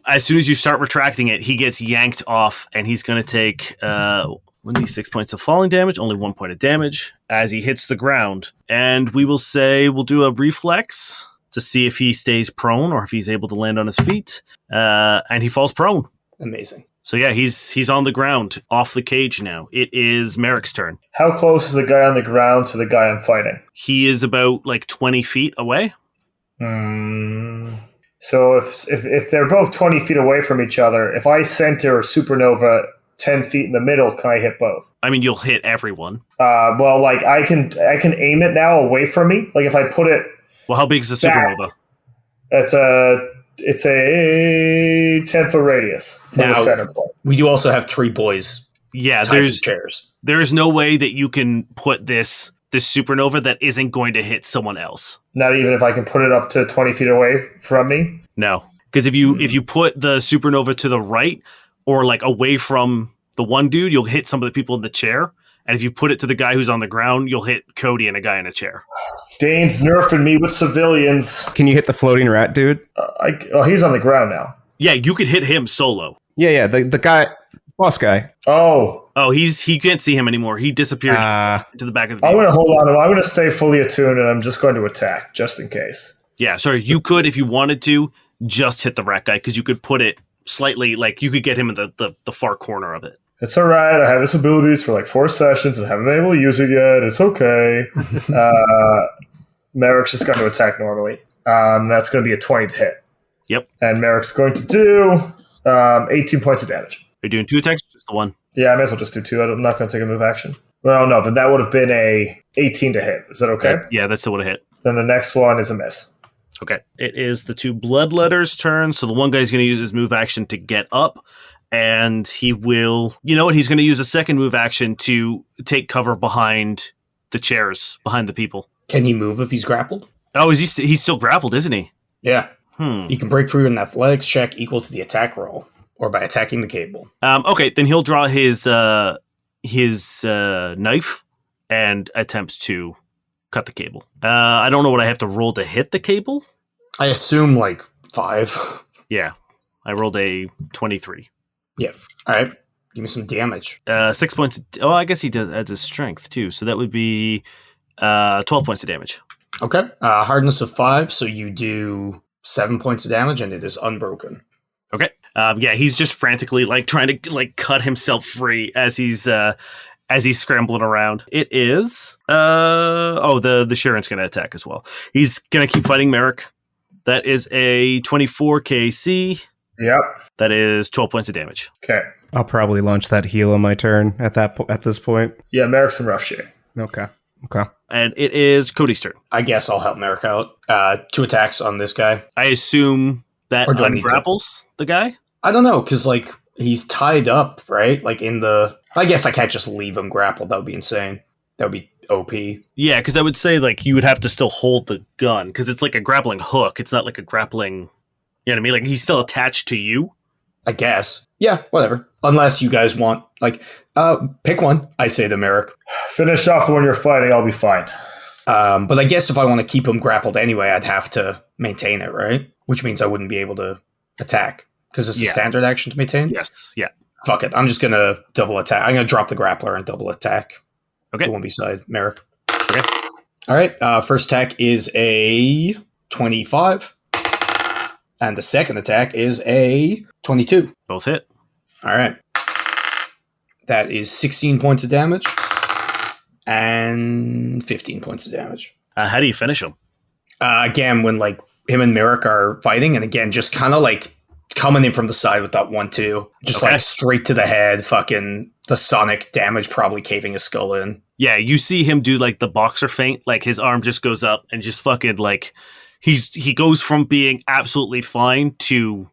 as soon as you start retracting it, he gets yanked off, and he's going to take 1d6 points of falling damage, only 1 point of damage as he hits the ground. And we'll do a reflex to see if he stays prone or if he's able to land on his feet. And he falls prone. Amazing. So yeah, he's on the ground, off the cage now. It is Merrick's turn. How close is the guy on the ground to the guy I'm fighting? He is about like 20 feet away. So if they're both 20 feet away from each other, if I center supernova 10 feet in the middle, can I hit both? I mean, you'll hit everyone. Well, like I can aim it now away from me. Like if I put it. Well, how big is the supernova? It's a 10-foot radius from the center point. We do also have 3 boys. Yeah, there's chairs. There's no way that you can put this supernova that isn't going to hit someone else. Not even if I can put it up to 20 feet away from me? No, because if you put the supernova to the right or like away from the one dude, you'll hit some of the people in the chair. And if you put it to the guy who's on the ground, you'll hit Cody and a guy in a chair. Dane's nerfing me with civilians. Can you hit the floating rat dude? He's on the ground now. Yeah, you could hit him solo. Yeah, the guy, boss guy. Oh, he can't see him anymore. He disappeared to the back of the I'm going to hold on. I'm going to stay fully attuned, and I'm just going to attack, just in case. Yeah, sorry. You could, if you wanted to, just hit the rat guy, because you could put it slightly, like, you could get him in the far corner of it. It's all right. I have this abilities for like 4 sessions and haven't been able to use it yet. It's okay. Merrick's just going to attack normally. That's going to be a 20 to hit. Yep. And Merrick's going to do 18 points of damage. Are you doing 2 attacks or just the 1? Yeah, I may as well just do 2. I'm not going to take a move action. Well, no, then that would have been a 18 to hit. Is that okay? Yeah, that still would have hit. Then the next one is a miss. Okay. It is the 2 bloodletters' turn. So the one guy's going to use his move action to get up. And he will, you know what? He's going to use a second move action to take cover behind the chairs, behind the people. Can he move if he's grappled? Oh, he's still grappled, isn't he? Yeah. He can break free with an athletics check equal to the attack roll, or by attacking the cable. Okay, then he'll draw his knife and attempts to cut the cable. I don't know what I have to roll to hit the cable. I assume like 5. Yeah, I rolled a 23. Yeah. All right. Give me some damage. 6 points. Oh, I guess he adds his strength too. So that would be 12 points of damage. Okay. Hardness of 5. So you do 7 points of damage, and it is unbroken. Okay. Yeah, he's just frantically like trying to like cut himself free as he's scrambling around. It is. The Sharon's going to attack as well. He's going to keep fighting Merrick. That is a 24 KC. Yep. That is 12 points of damage. Okay. I'll probably launch that heal on my turn at this point. Yeah, Merrick's in rough shape. Okay. And it is Cody's turn. I guess I'll help Merrick out. 2 attacks on this guy. I assume that Or do I need to- ungrapples the guy? I don't know, because like he's tied up, right? Like I guess I can't just leave him grappled. That would be insane. That would be OP. Yeah, because I would say like you would have to still hold the gun because it's like a grappling hook. It's not like a grappling. You know what I mean? Like he's still attached to you. I guess. Yeah, whatever. Unless you guys want, like, pick one, I say to Merrick. Finish off the one you're fighting, I'll be fine. But I guess if I want to keep him grappled anyway, I'd have to maintain it, right? Which means I wouldn't be able to attack. Because it's a standard action to maintain? Yes, yeah. Fuck it. I'm just going to double attack. I'm going to drop the grappler and double attack. Okay. The one beside Merrick. Okay. All right. First attack is a 25. And the second attack is a 22. Both hit. All right. That is 16 points of damage. And 15 points of damage. How do you finish him? Again, when like him and Merrick are fighting, and again, just kind of like coming in from the side with that 1-2. Just like straight to the head, fucking the sonic damage probably caving his skull in. Yeah, you see him do like the boxer feint, like his arm just goes up and just fucking like he goes from being absolutely fine to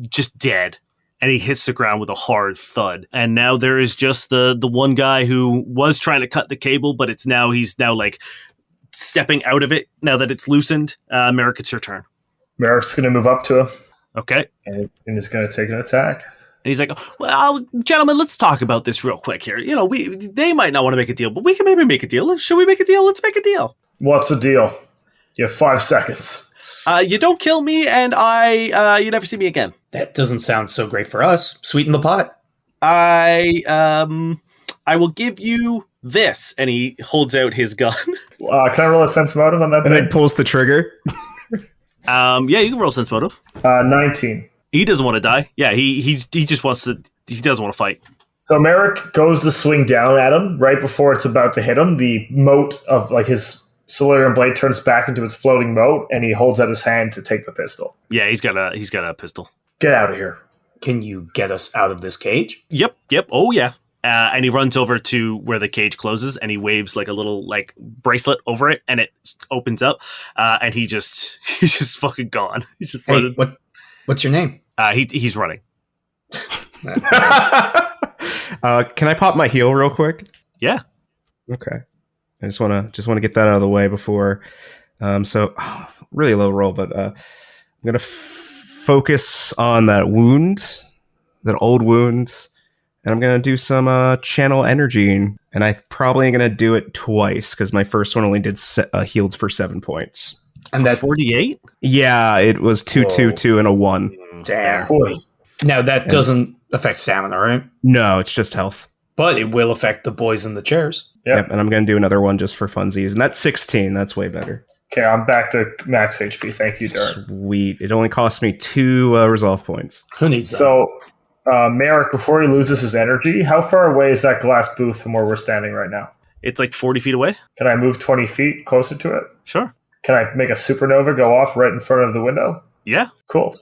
just dead. And he hits the ground with a hard thud. And now there is just the one guy who was trying to cut the cable, but he's now like stepping out of it now that it's loosened. Merrick, it's your turn. Merrick's going to move up to him. Okay. And he's going to take an attack. And he's like, well, gentlemen, let's talk about this real quick here. You know, they might not want to make a deal, but we can maybe make a deal. Should we make a deal? Let's make a deal. What's the deal? You have 5 seconds. You don't kill me, and you never see me again. That doesn't sound so great for us. Sweeten the pot. I will give you this. And he holds out his gun. Can I roll a sense motive on that And thing? then pulls the trigger. Yeah, you can roll sense motive. 19. He doesn't want to die. Yeah, he just wants to. He doesn't want to fight. So Merrick goes to swing down at him right before it's about to hit him. The moat of like his Solarian blade turns back into its floating moat, and he holds out his hand to take the pistol. Yeah, he's got a pistol. Get out of here. Can you get us out of this cage? Yep. Oh yeah. And he runs over to where the cage closes, and he waves like a little like bracelet over it, and it opens up. And he's just fucking gone. He's just Hey, what's your name? He's running. Can I pop my heel real quick? Yeah. Okay. I just want to get that out of the way before. Really low roll, but I'm gonna focus on that wound, that old wound, and I'm gonna do some channel energy, and I'm probably gonna do it twice because my first one only did healed for 7 points. And that 48. Yeah, it was 2, 2, 2, and a 1. damn. Boy. Now that doesn't affect stamina, right? No, it's just health. But it will affect the boys in the chairs. Yep, and I'm going to do another one just for funsies. And that's 16. That's way better. Okay, I'm back to max HP. Thank you, Durrin. Sweet. It only cost me 2 resolve points. Who needs that? So, Merrick, before he loses his energy, how far away is that glass booth from where we're standing right now? It's like 40 feet away. Can I move 20 feet closer to it? Sure. Can I make a supernova go off right in front of the window? Yeah. Cool.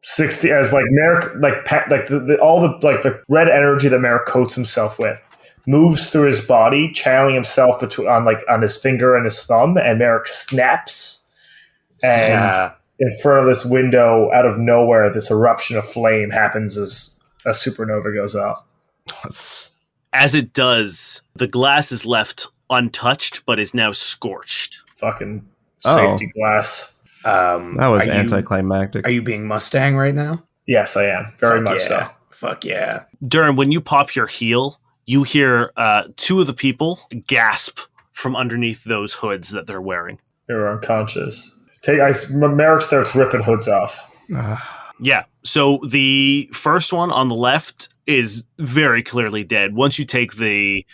60 as like Merrick, all the red energy that Merrick coats himself with moves through his body, channeling himself on his finger and his thumb, and Merrick snaps. And in front of this window, out of nowhere, this eruption of flame happens as a supernova goes off. As it does, the glass is left untouched, but is now scorched. Fucking safety glass. That was anticlimactic. Are you being Mustang right now? Yes, I am. Very much so. Fuck yeah. Durrin, when you pop your heel, you hear 2 of the people gasp from underneath those hoods that they're wearing. They were unconscious. Merrick starts ripping hoods off. Yeah. So the first one on the left is very clearly dead. Once you take the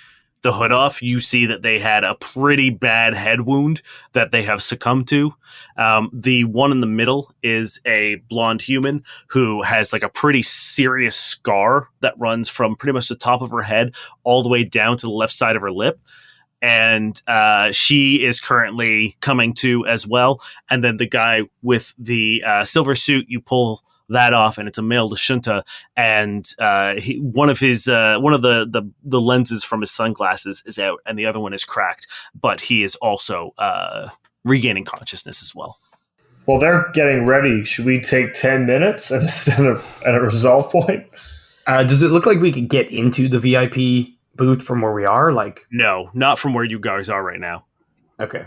hood off, you see that they had a pretty bad head wound that they have succumbed to. The one in the middle is a blonde human who has like a pretty serious scar that runs from pretty much the top of her head all the way down to the left side of her lip. And she is currently coming to as well. And then the guy with the silver suit, you pull that off, and it's a male Lashunta, and one of the lenses from his sunglasses is out, and the other one is cracked, but he is also regaining consciousness as well. Well, they're getting ready. Should we take 10 minutes and a resolve point? Does it look like we could get into the VIP booth from where we are? Like, no, not from where you guys are right now. Okay.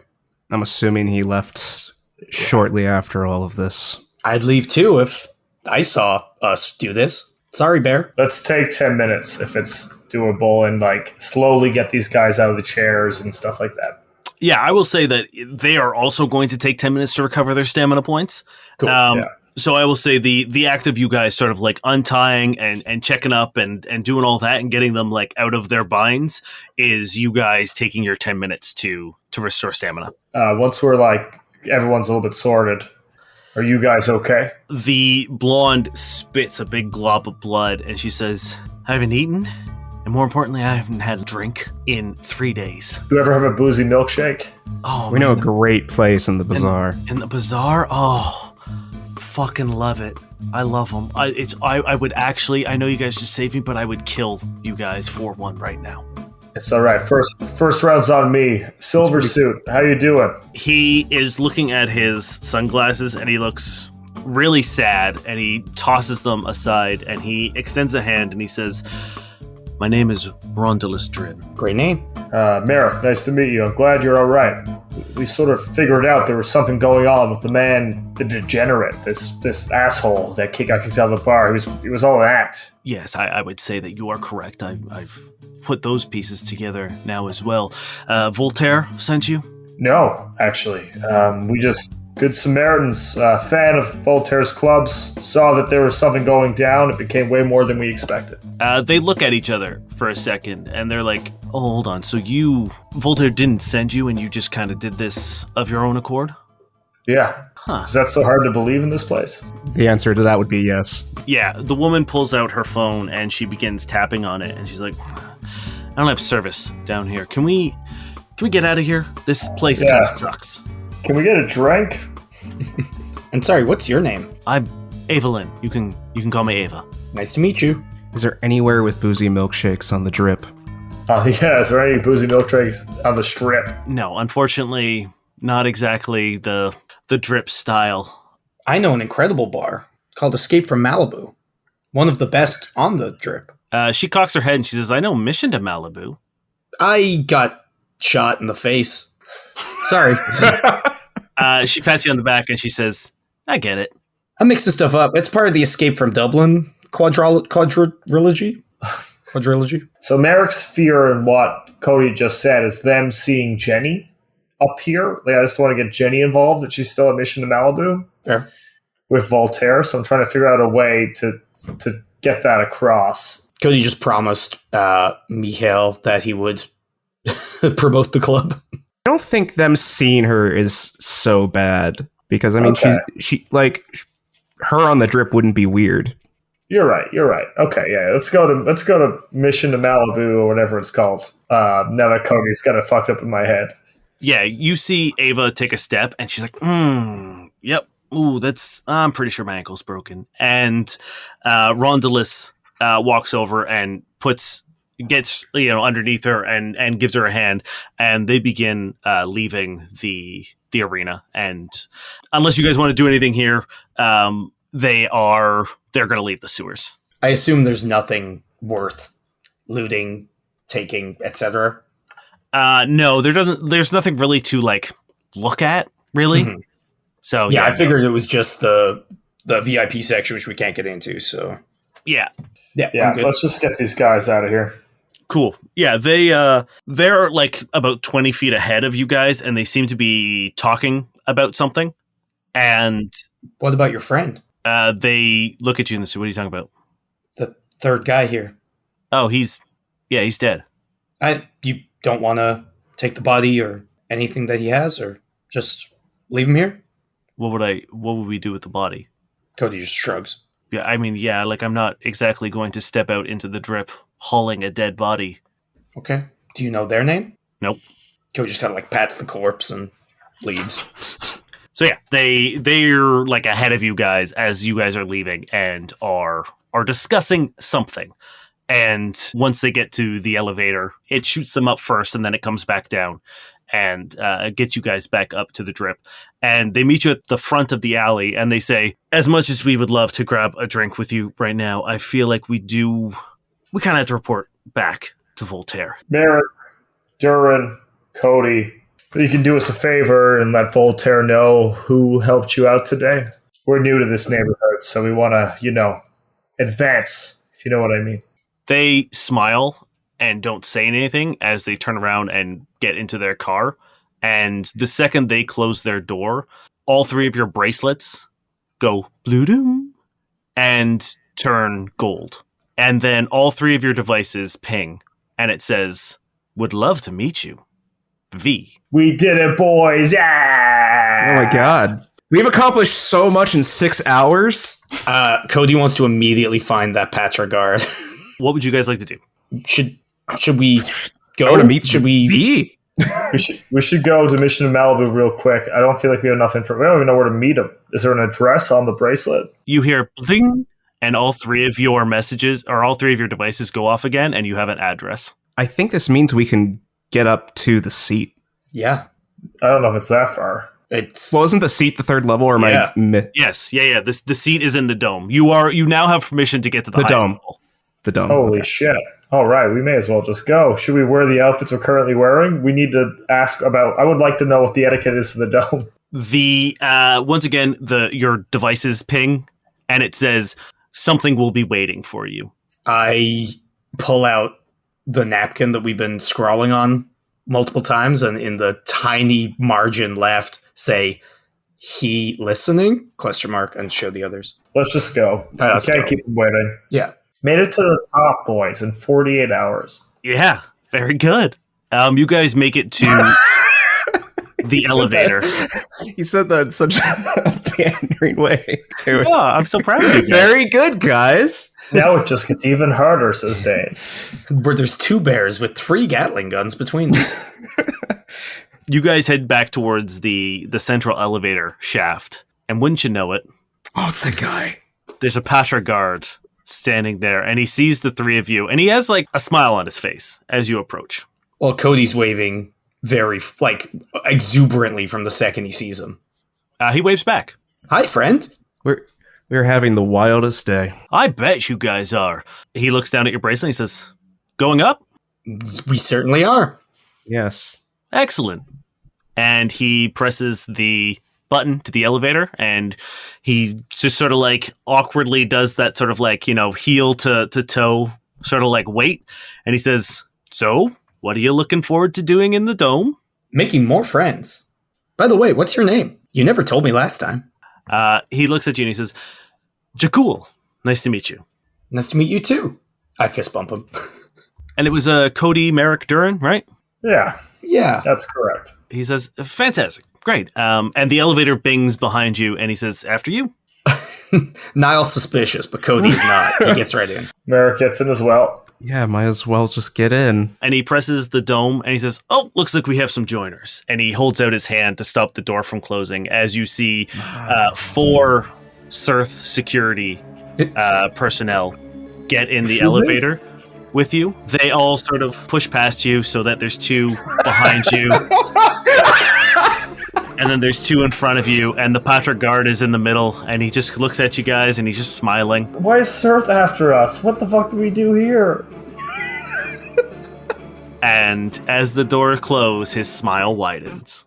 I'm assuming he left shortly after all of this. I'd leave too if I saw us do this. Sorry, Bear. Let's take 10 minutes if it's doable, and like slowly get these guys out of the chairs and stuff like that. Yeah, I will say that they are also going to take 10 minutes to recover their stamina points. Cool. So I will say the act of you guys sort of like untying and checking up and doing all that and getting them like out of their binds is you guys taking your 10 minutes to restore stamina. Once we're like everyone's a little bit sorted, are you guys okay? The blonde spits a big glob of blood and she says, I haven't eaten, and more importantly, I haven't had a drink in 3 days. Do you ever have a boozy milkshake? Oh, We know a great place in the bazaar. In the bazaar? Oh, fucking love it. I love them. I would actually, I know you guys just saved me, but I would kill you guys for one right now. It's all right. First round's on me. Silver suit, how you doing? He is looking at his sunglasses and he looks really sad and he tosses them aside and he extends a hand and he says, my name is Rondelis Drin. Great name. Merrick, nice to meet you. I'm glad you're all right. we sort of figured out there was something going on with the man, the degenerate, this asshole that got kicked out of the bar. He was all an act. Yes, I would say that you are correct. I've put those pieces together now as well. Voltaire sent you? No, actually. We just, Good Samaritans, fan of Voltaire's clubs, saw that there was something going down. It became way more than we expected. They look at each other for a second, and they're like, oh, hold on. So Voltaire didn't send you, and you just kind of did this of your own accord? Yeah. Huh. Is that so hard to believe in this place? The answer to that would be yes. Yeah, the woman pulls out her phone and she begins tapping on it, and she's like, I don't have service down here. Can we get out of here? This place kind of sucks. Can we get a drink? And sorry, what's your name? I'm Evelyn. You can call me Ava. Nice to meet you. Is there anywhere with boozy milkshakes on the drip? Yeah, is there any boozy milkshakes on the strip? No, unfortunately, not exactly the drip style. I know an incredible bar called Escape from Malibu. One of the best on the drip. She cocks her head and she says, I know Mission to Malibu. I got shot in the face. Sorry. She pats you on the back and she says, I get it. I'm mixing stuff up. It's part of the Escape from Dublin quadrilogy. So Merrick's fear in what Cody just said is them seeing Jenny up here. Like, I just want to get Jenny involved, that she's still at Mission to Malibu with Voltaire. So I'm trying to figure out a way to get that across. Cody just promised Mikhail that he would promote the club. I don't think them seeing her is so bad, because I mean, she like, her on the drip wouldn't be weird. You're right. Okay, yeah, let's go to Mission to Malibu or whatever it's called. Now that Cody's got it fucked up in my head. Yeah, you see Ava take a step and she's like, yep. Ooh, I'm pretty sure my ankle's broken. And Rondalis walks over and gets underneath her and gives her a hand, and they begin leaving the arena. And unless you guys want to do anything here, they're going to leave the sewers. I assume there's nothing worth looting, taking, etc. No, there's nothing really to look at, really. Mm-hmm. So I figured it was just the VIP section, which we can't get into. So yeah. Let's just get these guys out of here. Cool. Yeah, they're like about 20 feet ahead of you guys, and they seem to be talking about something. And what about your friend? They look at you and say, "What are you talking about?" The third guy here. Oh, he's dead. You don't want to take the body or anything that he has, or just leave him here? What would we do with the body? Cody just shrugs. Yeah, I mean, I'm not exactly going to step out into the drip hauling a dead body. Okay. Do you know their name? Nope. Cody just kind of pats the corpse and leaves. So yeah, they're ahead of you guys as you guys are leaving and are discussing something. And once they get to the elevator, it shoots them up first and then it comes back down and gets you guys back up to the drip. And they meet you at the front of the alley and they say, as much as we would love to grab a drink with you right now, I feel like we kind of have to report back to Voltaire. Merrick, Durrin, Cody, you can do us a favor and let Voltaire know who helped you out today. We're new to this neighborhood, so we want to, advance, if you know what I mean. They smile and don't say anything as they turn around and get into their car. And the second they close their door, all three of your bracelets go blue and turn gold. And then all three of your devices ping. And it says, would love to meet you. V. We did it, boys. Yeah! Oh my god. We've accomplished so much in 6 hours. Cody wants to immediately find that Patrigard. What would you guys like to do? Should we go? Should we? V? We should go to Mission to Malibu real quick. I don't feel like we have enough information. We don't even know where to meet him. Is there an address on the bracelet? You hear bling, and all three of your devices go off again, and you have an address. I think this means we can get up to the seat. Yeah. I don't know if it's that far. Wasn't the seat the third level, or am I? Yes. Yeah. The seat is in the dome. You now have permission to get to the highest dome. level. The dome. Holy shit. All right, we may as well just go. Should we wear the outfits we're currently wearing? We need to ask about... I would like to know what the etiquette is for the dome. The once again, your devices ping, and it says something will be waiting for you. I pull out the napkin that we've been scrawling on multiple times, and in the tiny margin left, say, "He listening?" ? And show the others. Let's just go. Let's Can't go. keep them waiting. Yeah. Made it to the top, boys, in 48 hours. Yeah, very good. You guys make it to the elevator. You said that in such a pandering way. Yeah, I'm so proud of you guys. Very good, guys. Now it just gets even harder, says Dane. Where there's 2 bears with 3 Gatling guns between them. You guys head back towards the central elevator shaft, and wouldn't you know it, Oh, it's the guy. there's a Patra guard standing there, and he sees the 3 of you, and he has like a smile on his face as you approach. Well, Cody's waving very, exuberantly from the second he sees him. He waves back. Hi, friend. We're having the wildest day. I bet you guys are. He looks down at your bracelet and he says, "Going up? We certainly are. Yes. Excellent." And he presses the button to the elevator, and he just sort of awkwardly does that sort of heel to toe sort of wait. And he says, "So, what are you looking forward to doing in the dome?" Making more friends. By the way, what's your name? You never told me last time. He looks at you and he says, "Jakul, nice to meet you." Nice to meet you, too. I fist bump him. And it was Cody, Merrick, Durrin, right? Yeah, Yeah. that's correct. He says, "Fantastic. Great." And the elevator bings behind you, and he says, "After you." Niall's suspicious, but Cody is not. He gets right in. Merrick gets in as well. Yeah, might as well just get in. And he presses the dome, and he says, "Oh, looks like we have some joiners." And he holds out his hand to stop the door from closing, as you see 4 Cirth security personnel get in the Excuse me? elevator with you. They all sort of push past you so that there's 2 behind you. And then there's 2 in front of you, and the Patra guard is in the middle, and he just looks at you guys, and he's just smiling. Why is Sirth after us? What the fuck do we do here? And as the door closes, his smile widens.